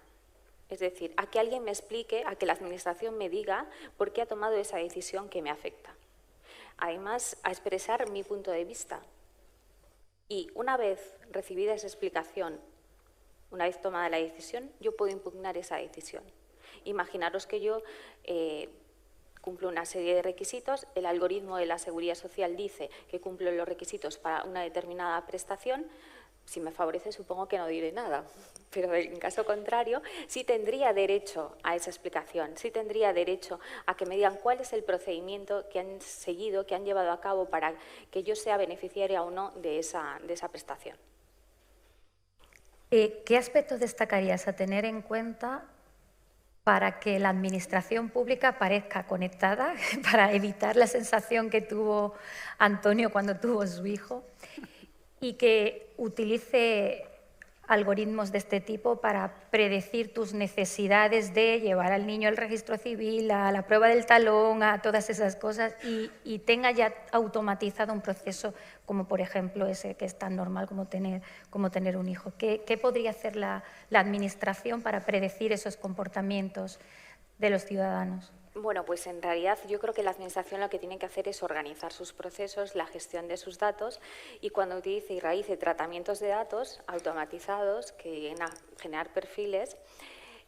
[SPEAKER 4] es decir, a que alguien me explique, a que la Administración me diga por qué ha tomado esa decisión que me afecta. Además, a expresar mi punto de vista. Y una vez recibida esa explicación, una vez tomada la decisión, yo puedo impugnar esa decisión. Imaginaros que yo cumplo una serie de requisitos, el algoritmo de la Seguridad Social dice que cumplo los requisitos para una determinada prestación. Si me favorece, supongo que no diré nada, pero en caso contrario, sí tendría derecho a esa explicación, sí tendría derecho a que me digan cuál es el procedimiento que han seguido, que han llevado a cabo para que yo sea beneficiaria o no de esa prestación.
[SPEAKER 1] ¿Qué aspectos destacarías a tener en cuenta para que la administración pública parezca conectada, para evitar la sensación que tuvo Antonio cuando tuvo su hijo, y que utilice algoritmos de este tipo para predecir tus necesidades de llevar al niño al registro civil, a la prueba del talón, a todas esas cosas, y tenga ya automatizado un proceso como por ejemplo ese que es tan normal como tener un hijo. ¿Qué podría hacer la Administración para predecir esos comportamientos de los ciudadanos?
[SPEAKER 4] Bueno, pues en realidad yo creo que la Administración lo que tiene que hacer es organizar sus procesos, la gestión de sus datos, y cuando utilice y realice tratamientos de datos automatizados que lleguen a generar perfiles,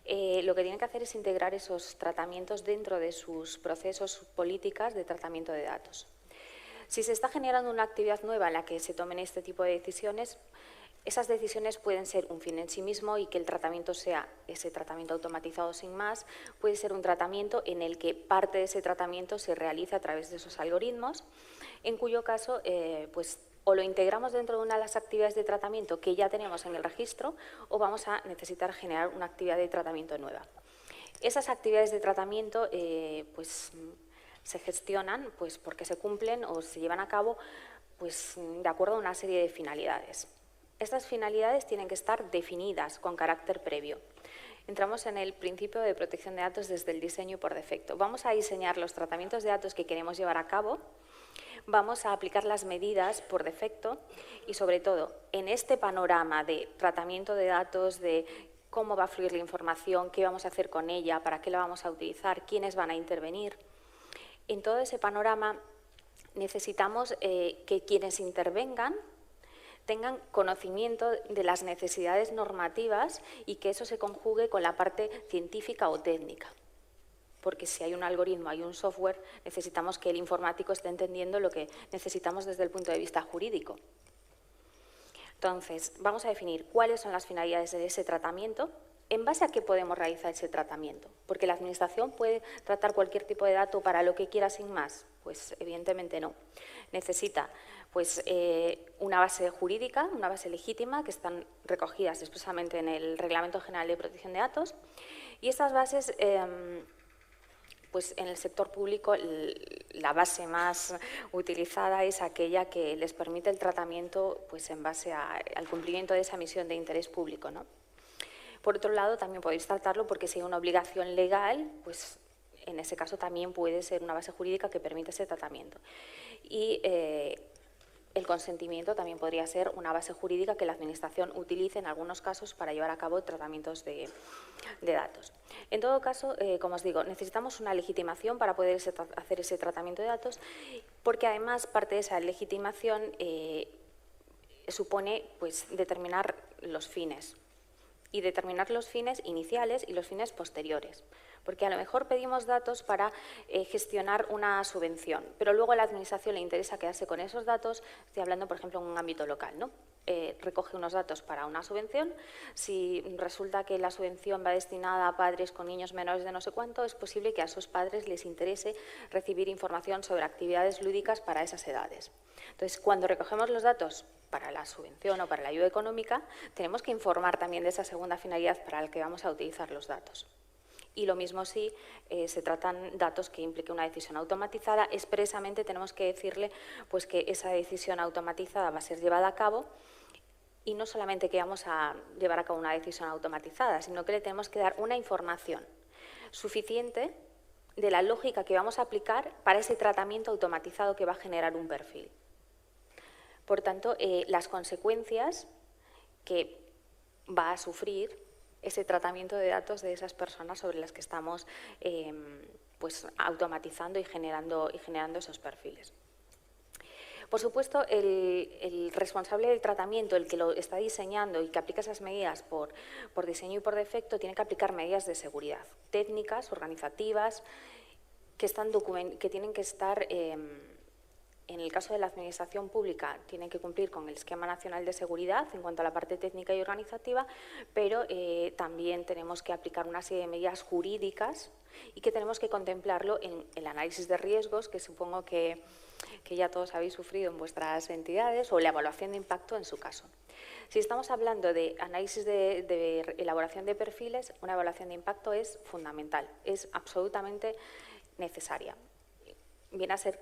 [SPEAKER 4] lo que tiene que hacer es integrar esos tratamientos dentro de sus procesos, sus políticas de tratamiento de datos. Si se está generando una actividad nueva en la que se tomen este tipo de decisiones, esas decisiones pueden ser un fin en sí mismo y que el tratamiento sea ese tratamiento automatizado sin más, puede ser un tratamiento en el que parte de ese tratamiento se realiza a través de esos algoritmos, en cuyo caso pues, o lo integramos dentro de una de las actividades de tratamiento que ya tenemos en el registro o vamos a necesitar generar una actividad de tratamiento nueva. Esas actividades de tratamiento pues, se gestionan pues, porque se cumplen o se llevan a cabo pues, de acuerdo a una serie de finalidades. Estas finalidades tienen que estar definidas con carácter previo. Entramos en el principio de protección de datos desde el diseño por defecto. Vamos a diseñar los tratamientos de datos que queremos llevar a cabo, vamos a aplicar las medidas por defecto y, sobre todo, en este panorama de tratamiento de datos, de cómo va a fluir la información, qué vamos a hacer con ella, para qué la vamos a utilizar, quiénes van a intervenir. En todo ese panorama necesitamos que quienes intervengan tengan conocimiento de las necesidades normativas y que eso se conjugue con la parte científica o técnica. Porque si hay un algoritmo, hay un software, necesitamos que el informático esté entendiendo lo que necesitamos desde el punto de vista jurídico. Entonces, vamos a definir cuáles son las finalidades de ese tratamiento, en base a qué podemos realizar ese tratamiento. Porque la Administración puede tratar cualquier tipo de dato para lo que quiera sin más. Pues evidentemente no. Necesita pues, una base jurídica, una base legítima, que están recogidas expresamente en el Reglamento General de Protección de Datos. Y estas bases, pues en el sector público, la base más utilizada es aquella que les permite el tratamiento pues, en base al cumplimiento de esa misión de interés público, ¿no? Por otro lado, también podéis tratarlo porque si hay una obligación legal, pues en ese caso también puede ser una base jurídica que permite ese tratamiento. Y el consentimiento también podría ser una base jurídica que la Administración utilice en algunos casos para llevar a cabo tratamientos de datos. En todo caso, como os digo, necesitamos una legitimación para poder hacer ese tratamiento de datos, porque además parte de esa legitimación supone pues, determinar los fines. Y determinar los fines iniciales y los fines posteriores. Porque a lo mejor pedimos datos para gestionar una subvención, pero luego a la Administración le interesa quedarse con esos datos, estoy hablando, por ejemplo, en un ámbito local, ¿no? Recoge unos datos para una subvención, si resulta que la subvención va destinada a padres con niños menores de no sé cuánto, es posible que a esos padres les interese recibir información sobre actividades lúdicas para esas edades. Entonces, cuando recogemos los datos para la subvención o para la ayuda económica, tenemos que informar también de esa segunda finalidad para la que vamos a utilizar los datos. Y lo mismo si se tratan datos que impliquen una decisión automatizada, expresamente tenemos que decirle pues, que esa decisión automatizada va a ser llevada a cabo y no solamente que vamos a llevar a cabo una decisión automatizada, sino que le tenemos que dar una información suficiente de la lógica que vamos a aplicar para ese tratamiento automatizado que va a generar un perfil. Por tanto, las consecuencias que va a sufrir ese tratamiento de datos de esas personas sobre las que estamos pues, automatizando y generando esos perfiles. Por supuesto, el responsable del tratamiento, el que lo está diseñando y que aplica esas medidas por diseño y por defecto, tiene que aplicar medidas de seguridad, técnicas, organizativas, que tienen que estar... En el caso de la Administración Pública, tienen que cumplir con el Esquema Nacional de Seguridad en cuanto a la parte técnica y organizativa, pero también tenemos que aplicar una serie de medidas jurídicas y que tenemos que contemplarlo en el análisis de riesgos, que supongo que ya todos habéis sufrido en vuestras entidades, o la evaluación de impacto en su caso. Si estamos hablando de análisis de elaboración de perfiles, una evaluación de impacto es fundamental, es absolutamente necesaria. Viene a ser,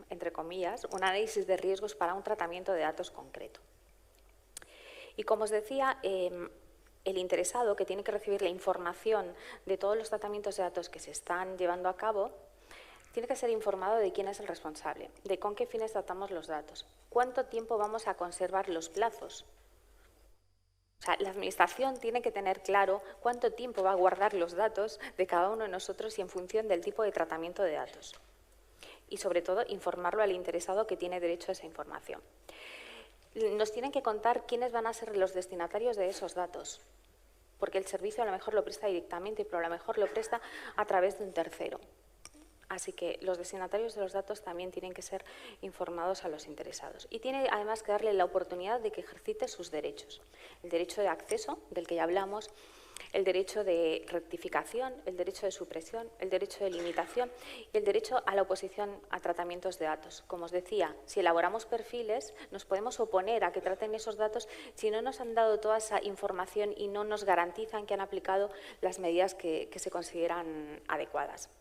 [SPEAKER 4] entre comillas, un análisis de riesgos para un tratamiento de datos concreto. Y como os decía, el interesado que tiene que recibir la información de todos los tratamientos de datos que se están llevando a cabo, tiene que ser informado de quién es el responsable, de con qué fines tratamos los datos, cuánto tiempo vamos a conservar los plazos. O sea, la Administración tiene que tener claro cuánto tiempo va a guardar los datos de cada uno de nosotros y en función del tipo de tratamiento de datos. Y, sobre todo, informarlo al interesado que tiene derecho a esa información. Nos tienen que contar quiénes van a ser los destinatarios de esos datos, porque el servicio a lo mejor lo presta directamente, pero a lo mejor lo presta a través de un tercero. Así que los destinatarios de los datos también tienen que ser informados a los interesados. Y tiene además que darle la oportunidad de que ejercite sus derechos. El derecho de acceso, del que ya hablamos, el derecho de rectificación, el derecho de supresión, el derecho de limitación y el derecho a la oposición a tratamientos de datos. Como os decía, si elaboramos perfiles, nos podemos oponer a que traten esos datos si no nos han dado toda esa información y no nos garantizan que han aplicado las medidas que se consideran adecuadas.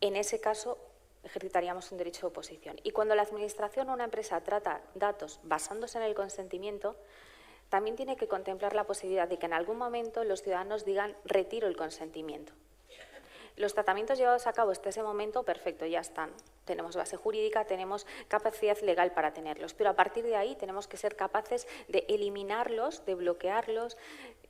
[SPEAKER 4] En ese caso, ejercitaríamos un derecho de oposición. Y cuando la Administración o una empresa trata datos basándose en el consentimiento, también tiene que contemplar la posibilidad de que en algún momento los ciudadanos digan retiro el consentimiento. Los tratamientos llevados a cabo hasta ese momento, perfecto, ya están. Tenemos base jurídica, tenemos capacidad legal para tenerlos, pero a partir de ahí tenemos que ser capaces de eliminarlos, de bloquearlos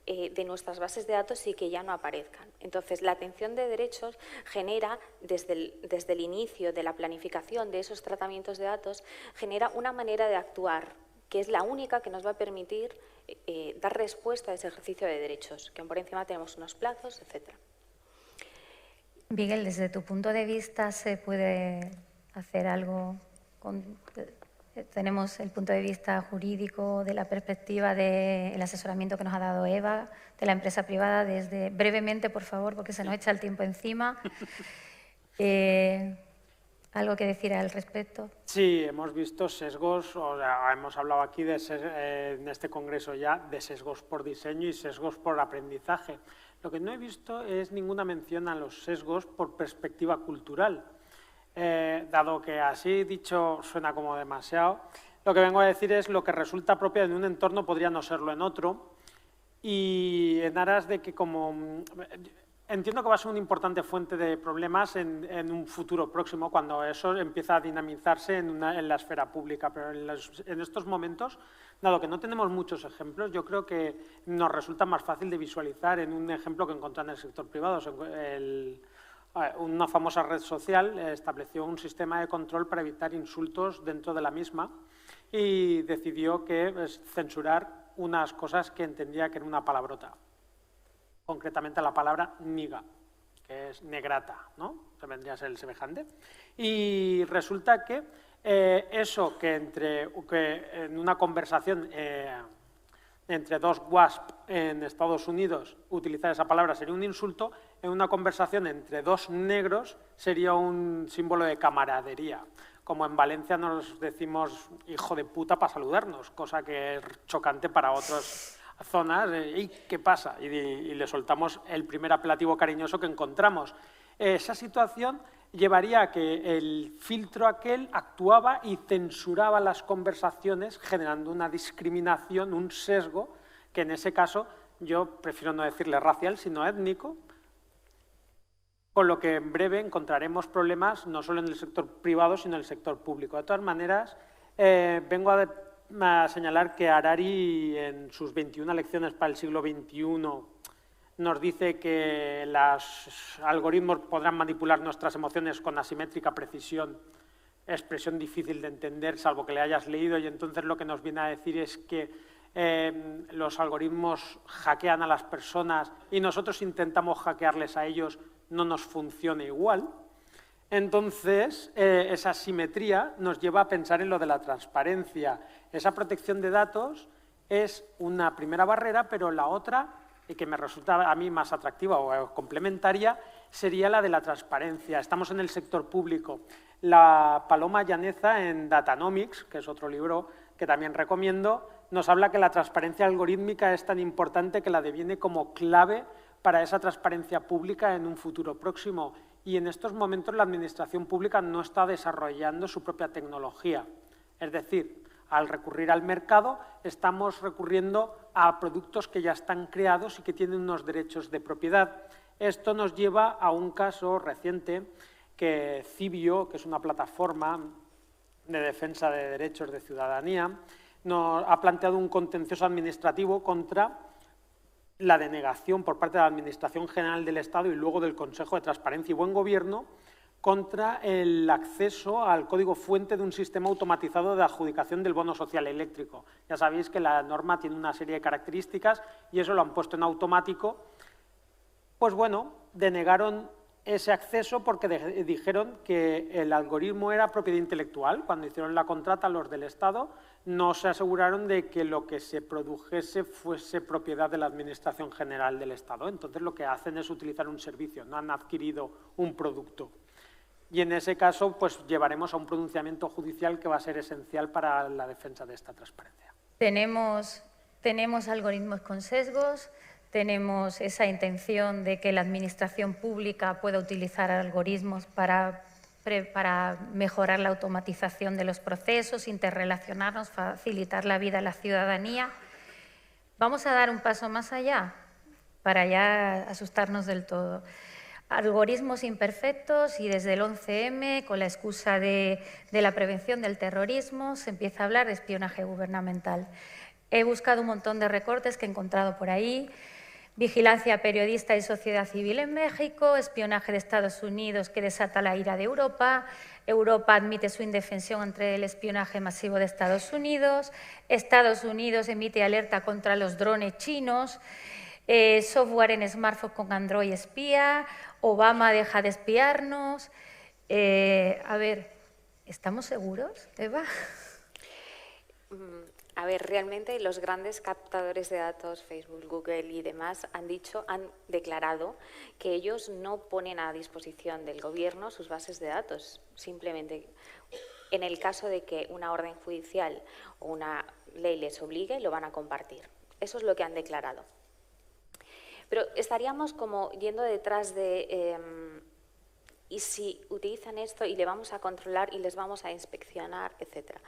[SPEAKER 4] de nuestras bases de datos y que ya no aparezcan. Entonces, la atención de derechos genera, desde el inicio de la planificación de esos tratamientos de datos, genera una manera de actuar que es la única que nos va a permitir dar respuesta a ese ejercicio de derechos, que por encima tenemos unos plazos, etcétera.
[SPEAKER 1] Miguel, desde tu punto de vista, ¿se puede hacer algo? Tenemos el punto de vista jurídico, de la perspectiva del asesoramiento que nos ha dado Eva, de la empresa privada, desde brevemente, por favor, porque se nos echa el tiempo encima. ¿Algo que decir al respecto?
[SPEAKER 3] Sí, hemos visto sesgos, o sea, hemos hablado aquí en este congreso ya de sesgos por diseño y sesgos por aprendizaje. Lo que no he visto es ninguna mención a los sesgos por perspectiva cultural. Dado que así dicho suena como demasiado, lo que vengo a decir es lo que resulta propio en un entorno podría no serlo en otro, y en aras de que entiendo que va a ser una importante fuente de problemas en un futuro próximo, cuando eso empieza a dinamizarse en la esfera pública, pero en estos momentos, dado que no tenemos muchos ejemplos, yo creo que nos resulta más fácil de visualizar en un ejemplo que encontrar en el sector privado. Una famosa red social estableció un sistema de control para evitar insultos dentro de la misma y decidió censurar unas cosas que entendía que era una palabrota, concretamente la palabra niga, que es negrata, ¿no? Se vendría a ser el semejante. Y resulta que eso que en una conversación entre dos WASP en Estados Unidos utilizar esa palabra sería un insulto, en una conversación entre dos negros sería un símbolo de camaradería. Como en Valencia nos decimos hijo de puta para saludarnos, cosa que es chocante para otras zonas. ¿Y qué pasa? Y le soltamos el primer apelativo cariñoso que encontramos. Esa situación llevaría a que el filtro aquel actuaba y censuraba las conversaciones, generando una discriminación, un sesgo, que en ese caso yo prefiero no decirle racial, sino étnico, con lo que en breve encontraremos problemas no solo en el sector privado, sino en el sector público. De todas maneras, vengo a señalar que Harari, en sus 21 lecciones para el siglo XXI, nos dice que los algoritmos podrán manipular nuestras emociones con asimétrica precisión, expresión difícil de entender, salvo que le hayas leído, y entonces lo que nos viene a decir es que los algoritmos hackean a las personas y nosotros intentamos hackearles a ellos, no nos funciona igual. Entonces, esa asimetría nos lleva a pensar en lo de la transparencia. Esa protección de datos es una primera barrera, pero la otra, y que me resulta a mí más atractiva o complementaria, sería la de la transparencia. Estamos en el sector público. La Paloma Llaneza, en Datanomics, que es otro libro que también recomiendo, nos habla que la transparencia algorítmica es tan importante que la deviene como clave para esa transparencia pública en un futuro próximo. Y en estos momentos la administración pública no está desarrollando su propia tecnología. Es decir, al recurrir al mercado, estamos recurriendo a productos que ya están creados y que tienen unos derechos de propiedad. Esto nos lleva a un caso reciente que Cibio, que es una plataforma de defensa de derechos de ciudadanía, nos ha planteado un contencioso administrativo contra la denegación por parte de la Administración General del Estado y luego del Consejo de Transparencia y Buen Gobierno contra el acceso al código fuente de un sistema automatizado de adjudicación del bono social eléctrico. Ya sabéis que la norma tiene una serie de características y eso lo han puesto en automático. Pues bueno, denegaron ese acceso porque dijeron que el algoritmo era propiedad intelectual. Cuando hicieron la contrata los del Estado, no se aseguraron de que lo que se produjese fuese propiedad de la Administración General del Estado. Entonces lo que hacen es utilizar un servicio, no han adquirido un producto. Y en ese caso, pues llevaremos a un pronunciamiento judicial que va a ser esencial para la defensa de esta transparencia.
[SPEAKER 1] Tenemos algoritmos con sesgos, tenemos esa intención de que la administración pública pueda utilizar algoritmos para mejorar la automatización de los procesos, interrelacionarnos, facilitar la vida a la ciudadanía. Vamos a dar un paso más allá para ya asustarnos del todo. Algoritmos imperfectos y desde el 11M, con la excusa de la prevención del terrorismo, se empieza a hablar de espionaje gubernamental. He buscado un montón de recortes que he encontrado por ahí. Vigilancia periodista y sociedad civil en México, espionaje de Estados Unidos que desata la ira de Europa, Europa admite su indefensión ante el espionaje masivo de Estados Unidos emite alerta contra los drones chinos, software en smartphone con Android espía, Obama deja de espiarnos. A ver, ¿estamos seguros, Eva?
[SPEAKER 4] A ver, realmente los grandes captadores de datos, Facebook, Google y demás, han declarado que ellos no ponen a disposición del gobierno sus bases de datos. Simplemente, en el caso de que una orden judicial o una ley les obligue, lo van a compartir. Eso es lo que han declarado. Pero estaríamos como yendo detrás de y si utilizan esto y le vamos a controlar y les vamos a inspeccionar, etcétera.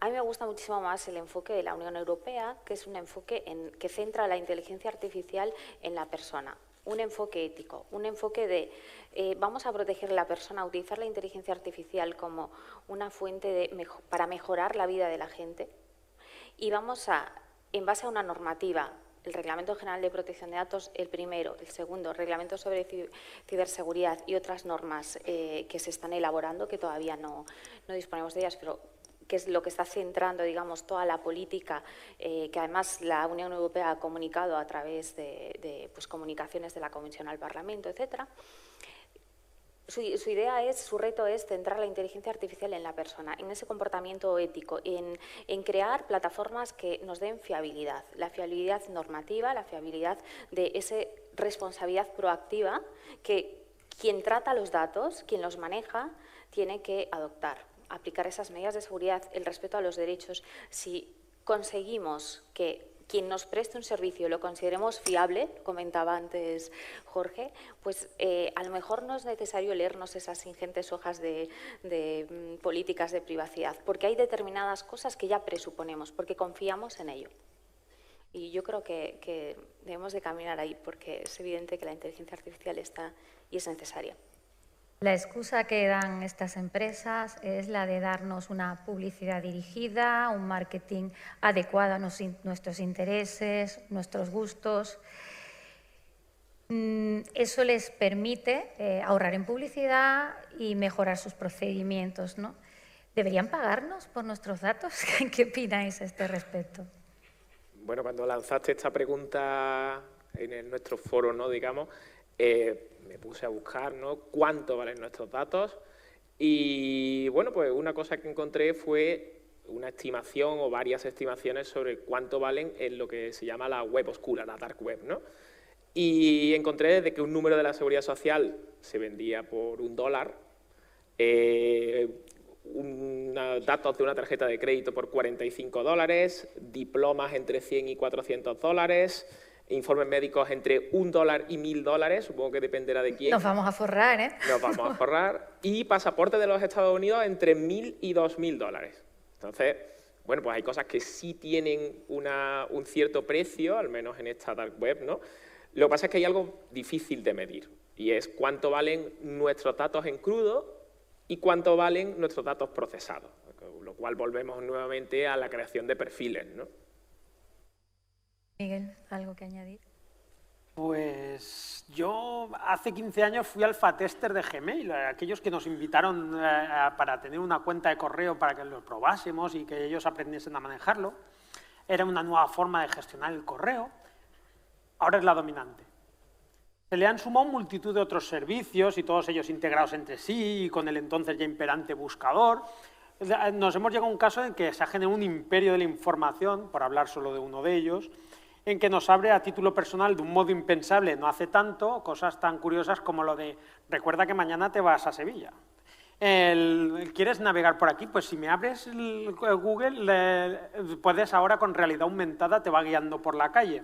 [SPEAKER 4] A mí me gusta muchísimo más el enfoque de la Unión Europea, que es un enfoque que centra la inteligencia artificial en la persona, un enfoque ético, un enfoque de vamos a proteger a la persona, utilizar la inteligencia artificial como una fuente para mejorar la vida de la gente y vamos a, en base a una normativa, el Reglamento General de Protección de Datos, el primero, el segundo, Reglamento sobre Ciberseguridad y otras normas que se están elaborando, que todavía no disponemos de ellas, pero que es lo que está centrando, digamos, toda la política, que además la Unión Europea ha comunicado a través de pues, comunicaciones de la Comisión al Parlamento, etcétera. Su reto es centrar la inteligencia artificial en la persona, en ese comportamiento ético, en crear plataformas que nos den fiabilidad, la fiabilidad normativa, la fiabilidad de esa responsabilidad proactiva que quien trata los datos, quien los maneja, tiene que adoptar, aplicar esas medidas de seguridad, el respeto a los derechos. Si conseguimos que quien nos preste un servicio lo consideremos fiable, comentaba antes Jorge, pues a lo mejor no es necesario leernos esas ingentes hojas de políticas de privacidad, porque hay determinadas cosas que ya presuponemos, porque confiamos en ello. Y yo creo que debemos de caminar ahí, porque es evidente que la inteligencia artificial está y es necesaria.
[SPEAKER 1] La excusa que dan estas empresas es la de darnos una publicidad dirigida, un marketing adecuado a nuestros intereses, nuestros gustos. Eso les permite ahorrar en publicidad y mejorar sus procedimientos, ¿no? ¿Deberían pagarnos por nuestros datos? ¿Qué opináis a este respecto?
[SPEAKER 2] Bueno, cuando lanzaste esta pregunta en nuestro foro, ¿no? Digamos, me puse a buscar, ¿no?, cuánto valen nuestros datos y, bueno, pues una cosa que encontré fue una estimación o varias estimaciones sobre cuánto valen en lo que se llama la web oscura, la dark web, ¿no? Y encontré desde que un número de la Seguridad Social se vendía por $1, datos de una tarjeta de crédito por $45, diplomas entre $100 y $400, informes médicos entre $1 y $1000, supongo que dependerá de quién.
[SPEAKER 1] Nos vamos a forrar, ¿eh?
[SPEAKER 2] Nos vamos a forrar. Y pasaportes de los Estados Unidos entre $1000 y $2000. Entonces, bueno, pues hay cosas que sí tienen un cierto precio, al menos en esta dark web, ¿no? Lo que pasa es que hay algo difícil de medir. y es cuánto valen nuestros datos en crudo y cuánto valen nuestros datos procesados, lo cual volvemos nuevamente a la creación de perfiles, ¿no?
[SPEAKER 1] Miguel, ¿algo que añadir?
[SPEAKER 3] Pues yo hace 15 años fui alfa tester de Gmail, aquellos que nos invitaron para tener una cuenta de correo para que lo probásemos y que ellos aprendiesen a manejarlo. Era una nueva forma de gestionar el correo, ahora es la dominante. Se le han sumado multitud de otros servicios y todos ellos integrados entre sí y con el entonces ya imperante buscador. Nos hemos llegado a un caso en que se ha generado un imperio de la información, por hablar solo de uno de ellos, en que nos abre a título personal de un modo impensable no hace tanto cosas tan curiosas como lo de recuerda que mañana te vas a Sevilla. ¿Quieres navegar por aquí? Pues si me abres el Google, puedes ahora con realidad aumentada, te va guiando por la calle.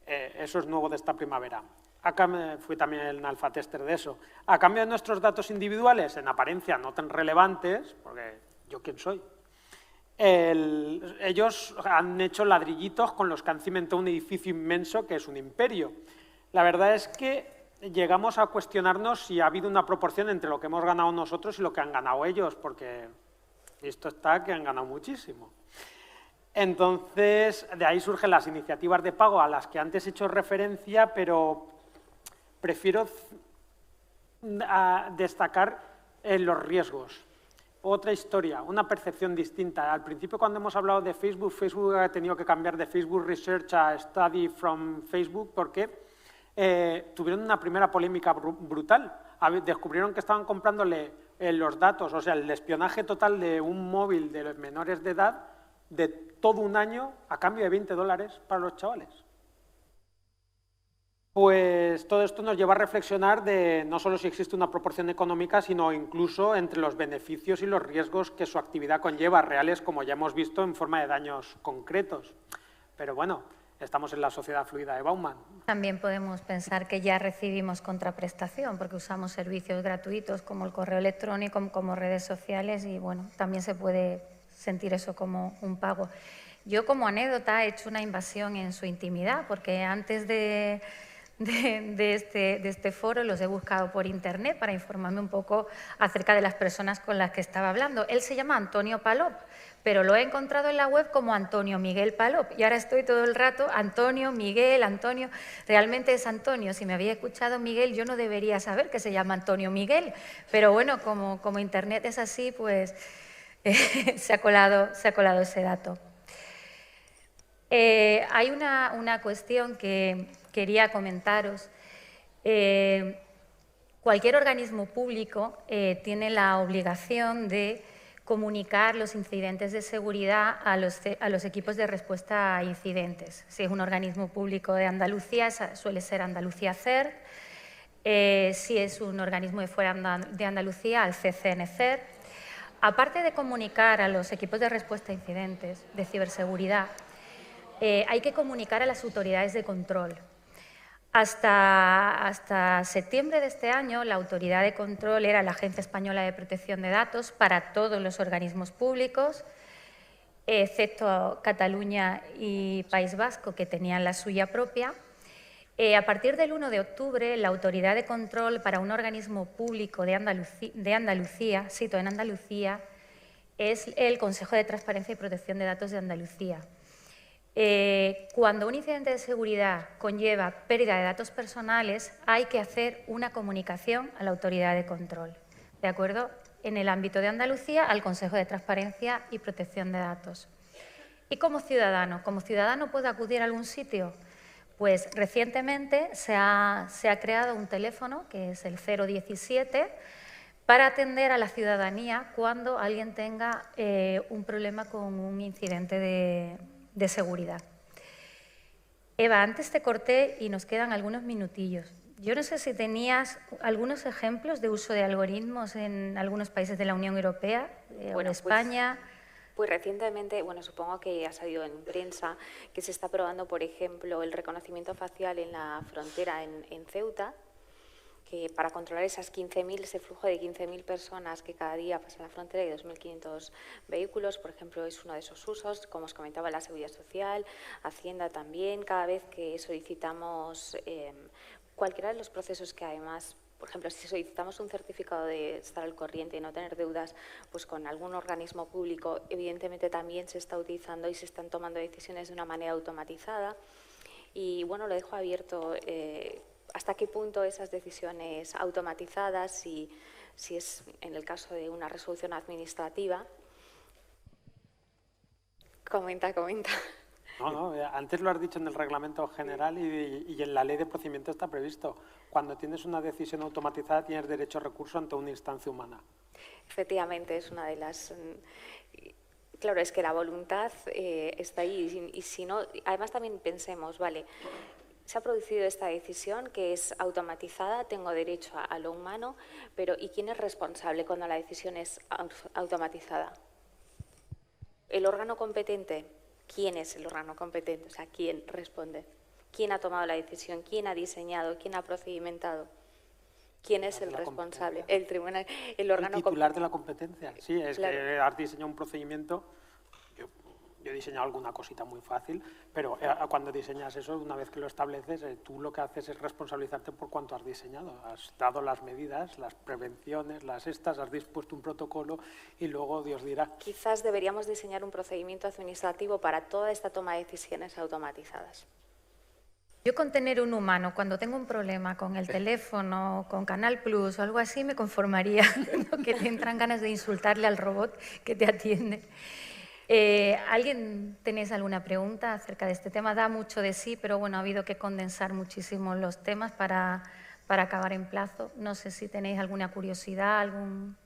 [SPEAKER 3] Eso es nuevo de esta primavera. Acá fui también alfa tester de eso. A cambio de nuestros datos individuales, en apariencia no tan relevantes, porque yo quién soy, ellos han hecho ladrillitos con los que han cimentado un edificio inmenso que es un imperio. La verdad es que llegamos a cuestionarnos si ha habido una proporción entre lo que hemos ganado nosotros y lo que han ganado ellos, porque esto está que han ganado muchísimo. Entonces, de ahí surgen las iniciativas de pago a las que antes he hecho referencia, pero prefiero destacar los riesgos. Otra historia, una percepción distinta. Al principio, cuando hemos hablado de Facebook, Facebook ha tenido que cambiar de Facebook Research a Study from Facebook porque tuvieron una primera polémica brutal. Descubrieron que estaban comprándole los datos, o sea, el espionaje total de un móvil de los menores de edad de todo un año a cambio de $20 para los chavales. Pues todo esto nos lleva a reflexionar de no solo si existe una proporción económica, sino incluso entre los beneficios y los riesgos que su actividad conlleva, reales, como ya hemos visto, en forma de daños concretos. Pero bueno, estamos en la sociedad fluida de Bauman.
[SPEAKER 1] También podemos pensar que ya recibimos contraprestación, porque usamos servicios gratuitos como el correo electrónico, como redes sociales, y bueno, también se puede sentir eso como un pago. Yo, como anécdota, he hecho una invasión en su intimidad, porque antes de este foro los he buscado por internet para informarme un poco acerca de las personas con las que estaba hablando. Él se llama Antonio Palop, pero lo he encontrado en la web como Antonio Miguel Palop y ahora estoy todo el rato Antonio, Miguel, Antonio. Realmente es Antonio. Si me había escuchado Miguel, yo no debería saber que se llama Antonio Miguel, pero bueno, como internet es así, pues se ha colado ese dato. Hay una cuestión que quería comentaros. Cualquier organismo público tiene la obligación de comunicar los incidentes de seguridad a los equipos de respuesta a incidentes. Si es un organismo público de Andalucía, suele ser Andalucía CERT. Si es un organismo de fuera de Andalucía, al CCN CERT. Aparte de comunicar a los equipos de respuesta a incidentes de ciberseguridad, hay que comunicar a las autoridades de control. Hasta septiembre de este año, la autoridad de control era la Agencia Española de Protección de Datos para todos los organismos públicos, excepto Cataluña y País Vasco, que tenían la suya propia. A partir del 1 de octubre, la autoridad de control para un organismo público de Andalucía, sito en Andalucía, es el Consejo de Transparencia y Protección de Datos de Andalucía. Cuando un incidente de seguridad conlleva pérdida de datos personales, hay que hacer una comunicación a la autoridad de control, ¿de acuerdo? En el ámbito de Andalucía, al Consejo de Transparencia y Protección de Datos. ¿Y como ciudadano puede acudir a algún sitio? Pues recientemente se ha creado un teléfono, que es el 017, para atender a la ciudadanía cuando alguien tenga un problema con un incidente de seguridad. Eva, antes te corté y nos quedan algunos minutillos. Yo no sé si tenías algunos ejemplos de uso de algoritmos en algunos países de la Unión Europea o en España.
[SPEAKER 4] Pues recientemente, bueno, supongo que ha salido en prensa que se está probando, por ejemplo, el reconocimiento facial en la frontera en Ceuta, que para controlar ese flujo de 15.000 personas que cada día pasan la frontera y 2.500 vehículos, por ejemplo, es uno de esos usos. Como os comentaba, la Seguridad Social, Hacienda también, cada vez que solicitamos cualquiera de los procesos que además, por ejemplo, si solicitamos un certificado de estar al corriente y no tener deudas, pues con algún organismo público, evidentemente también se está utilizando y se están tomando decisiones de una manera automatizada. Y bueno, lo dejo abierto hasta qué punto esas decisiones automatizadas, si es en el caso de una resolución administrativa. Comenta.
[SPEAKER 3] No, antes lo has dicho en el reglamento general y en la ley de procedimiento está previsto. Cuando tienes una decisión automatizada tienes derecho a recurso ante una instancia humana.
[SPEAKER 4] Efectivamente, es una de las... Claro, es que la voluntad está ahí y si no... Además también pensemos, vale, se ha producido esta decisión que es automatizada, tengo derecho a lo humano, pero ¿y quién es responsable cuando la decisión es automatizada? ¿El órgano competente? ¿Quién es el órgano competente? O sea, ¿quién responde? ¿Quién ha tomado la decisión? ¿Quién ha diseñado? ¿Quién ha procedimentado? ¿Quién es el responsable? El tribunal, el órgano...
[SPEAKER 3] El titular de la competencia. Sí, es
[SPEAKER 4] claro.
[SPEAKER 3] que has diseñado un procedimiento. Yo he diseñado alguna cosita muy fácil, pero cuando diseñas eso, una vez que lo estableces, tú lo que haces es responsabilizarte por cuanto has diseñado. Has dado las medidas, las prevenciones, has dispuesto un protocolo y luego Dios dirá.
[SPEAKER 4] Quizás deberíamos diseñar un procedimiento administrativo para toda esta toma de decisiones automatizadas.
[SPEAKER 1] Yo con tener un humano, cuando tengo un problema con el teléfono, con Canal Plus o algo así, me conformaría, ¿no? Que te entran ganas de insultarle al robot que te atiende. ¿Alguien tenéis alguna pregunta acerca de este tema? Da mucho de sí, pero bueno, ha habido que condensar muchísimo los temas para acabar en plazo. No sé si tenéis alguna curiosidad, algún...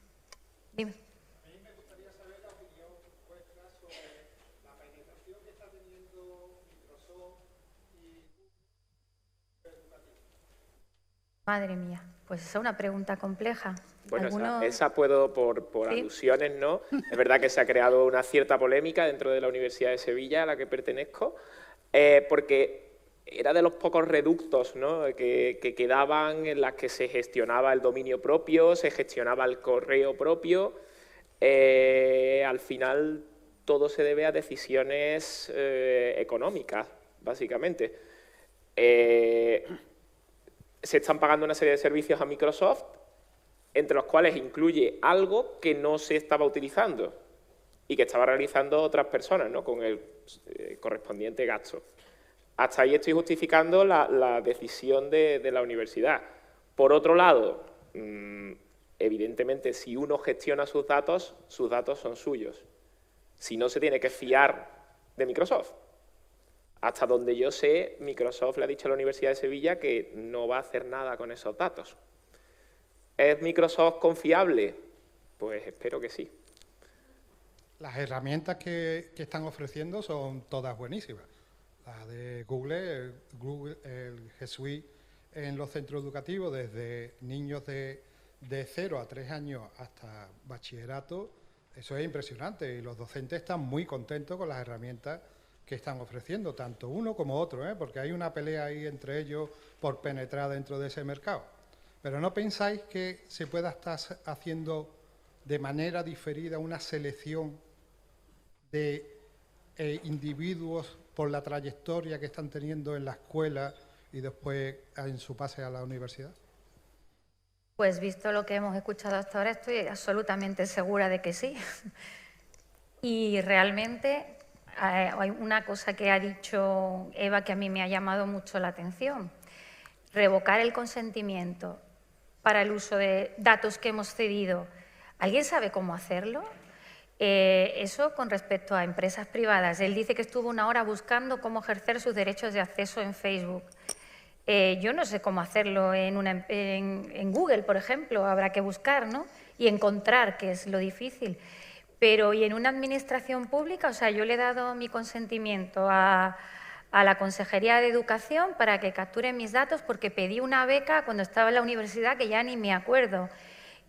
[SPEAKER 1] Dime.
[SPEAKER 5] A mí me gustaría saber la opinión vuestra sobre la penetración que está teniendo Microsoft y Google educativo.
[SPEAKER 1] Madre mía, pues esa es una pregunta compleja.
[SPEAKER 2] Bueno, esa puedo, por
[SPEAKER 1] ¿Sí?
[SPEAKER 2] alusiones, ¿no? Es verdad que se ha creado una cierta polémica dentro de la Universidad de Sevilla, a la que pertenezco, porque era de los pocos reductos, ¿no?, que quedaban en las que se gestionaba el dominio propio, se gestionaba el correo propio. Al final, todo se debe a decisiones económicas, básicamente. Se están pagando una serie de servicios a Microsoft, entre los cuales incluye algo que no se estaba utilizando y que estaba realizando otras personas, ¿no?, con el correspondiente gasto. Hasta ahí estoy justificando la decisión de la universidad. Por otro lado, evidentemente, si uno gestiona sus datos son suyos. Si no, se tiene que fiar de Microsoft. Hasta donde yo sé, Microsoft le ha dicho a la Universidad de Sevilla que no va a hacer nada con esos datos. ¿Es Microsoft confiable? Pues espero que sí.
[SPEAKER 6] Las herramientas que están ofreciendo son todas buenísimas. La de Google, el G Suite en los centros educativos, desde niños de 0 a 3 años hasta bachillerato, eso es impresionante y los docentes están muy contentos con las herramientas que están ofreciendo, tanto uno como otro, porque hay una pelea ahí entre ellos por penetrar dentro de ese mercado. Pero ¿no pensáis que se pueda estar haciendo de manera diferida una selección de individuos por la trayectoria que están teniendo en la escuela y después en su pase a la universidad?
[SPEAKER 1] Pues visto lo que hemos escuchado hasta ahora, estoy absolutamente segura de que sí. Y realmente hay una cosa que ha dicho Eva que a mí me ha llamado mucho la atención. Revocar el consentimiento para el uso de datos que hemos cedido. ¿Alguien sabe cómo hacerlo? Eso con respecto a empresas privadas. Él dice que estuvo 1 hora buscando cómo ejercer sus derechos de acceso en Facebook. Yo no sé cómo hacerlo en Google, por ejemplo. Habrá que buscar, ¿no?, y encontrar, que es lo difícil. Pero ¿y en una administración pública? O sea, yo le he dado mi consentimiento a la Consejería de Educación para que capture mis datos porque pedí una beca cuando estaba en la universidad que ya ni me acuerdo.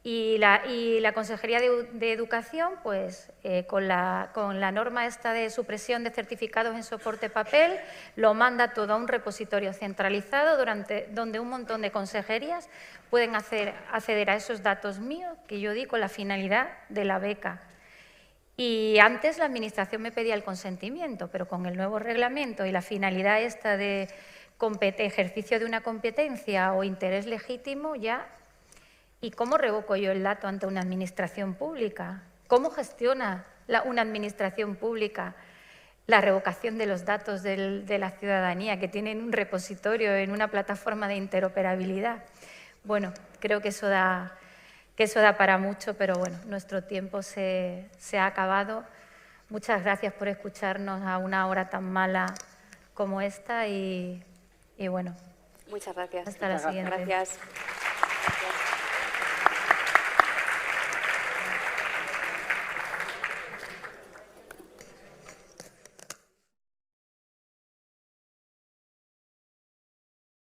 [SPEAKER 1] Y la Consejería de Educación, pues con la norma esta de supresión de certificados en soporte papel, lo manda todo a un repositorio centralizado donde un montón de consejerías pueden acceder a esos datos míos que yo di con la finalidad de la beca. Y antes la Administración me pedía el consentimiento, pero con el nuevo reglamento y la finalidad esta de ejercicio de una competencia o interés legítimo ya. ¿Y cómo revoco yo el dato ante una administración pública? ¿Cómo gestiona una administración pública la revocación de los datos de la ciudadanía que tienen un repositorio en una plataforma de interoperabilidad? Bueno, creo que eso da para mucho, pero bueno, nuestro tiempo se ha acabado. Muchas gracias por escucharnos a una hora tan mala como esta y bueno,
[SPEAKER 4] Muchas gracias.
[SPEAKER 1] hasta la siguiente.
[SPEAKER 4] Gracias.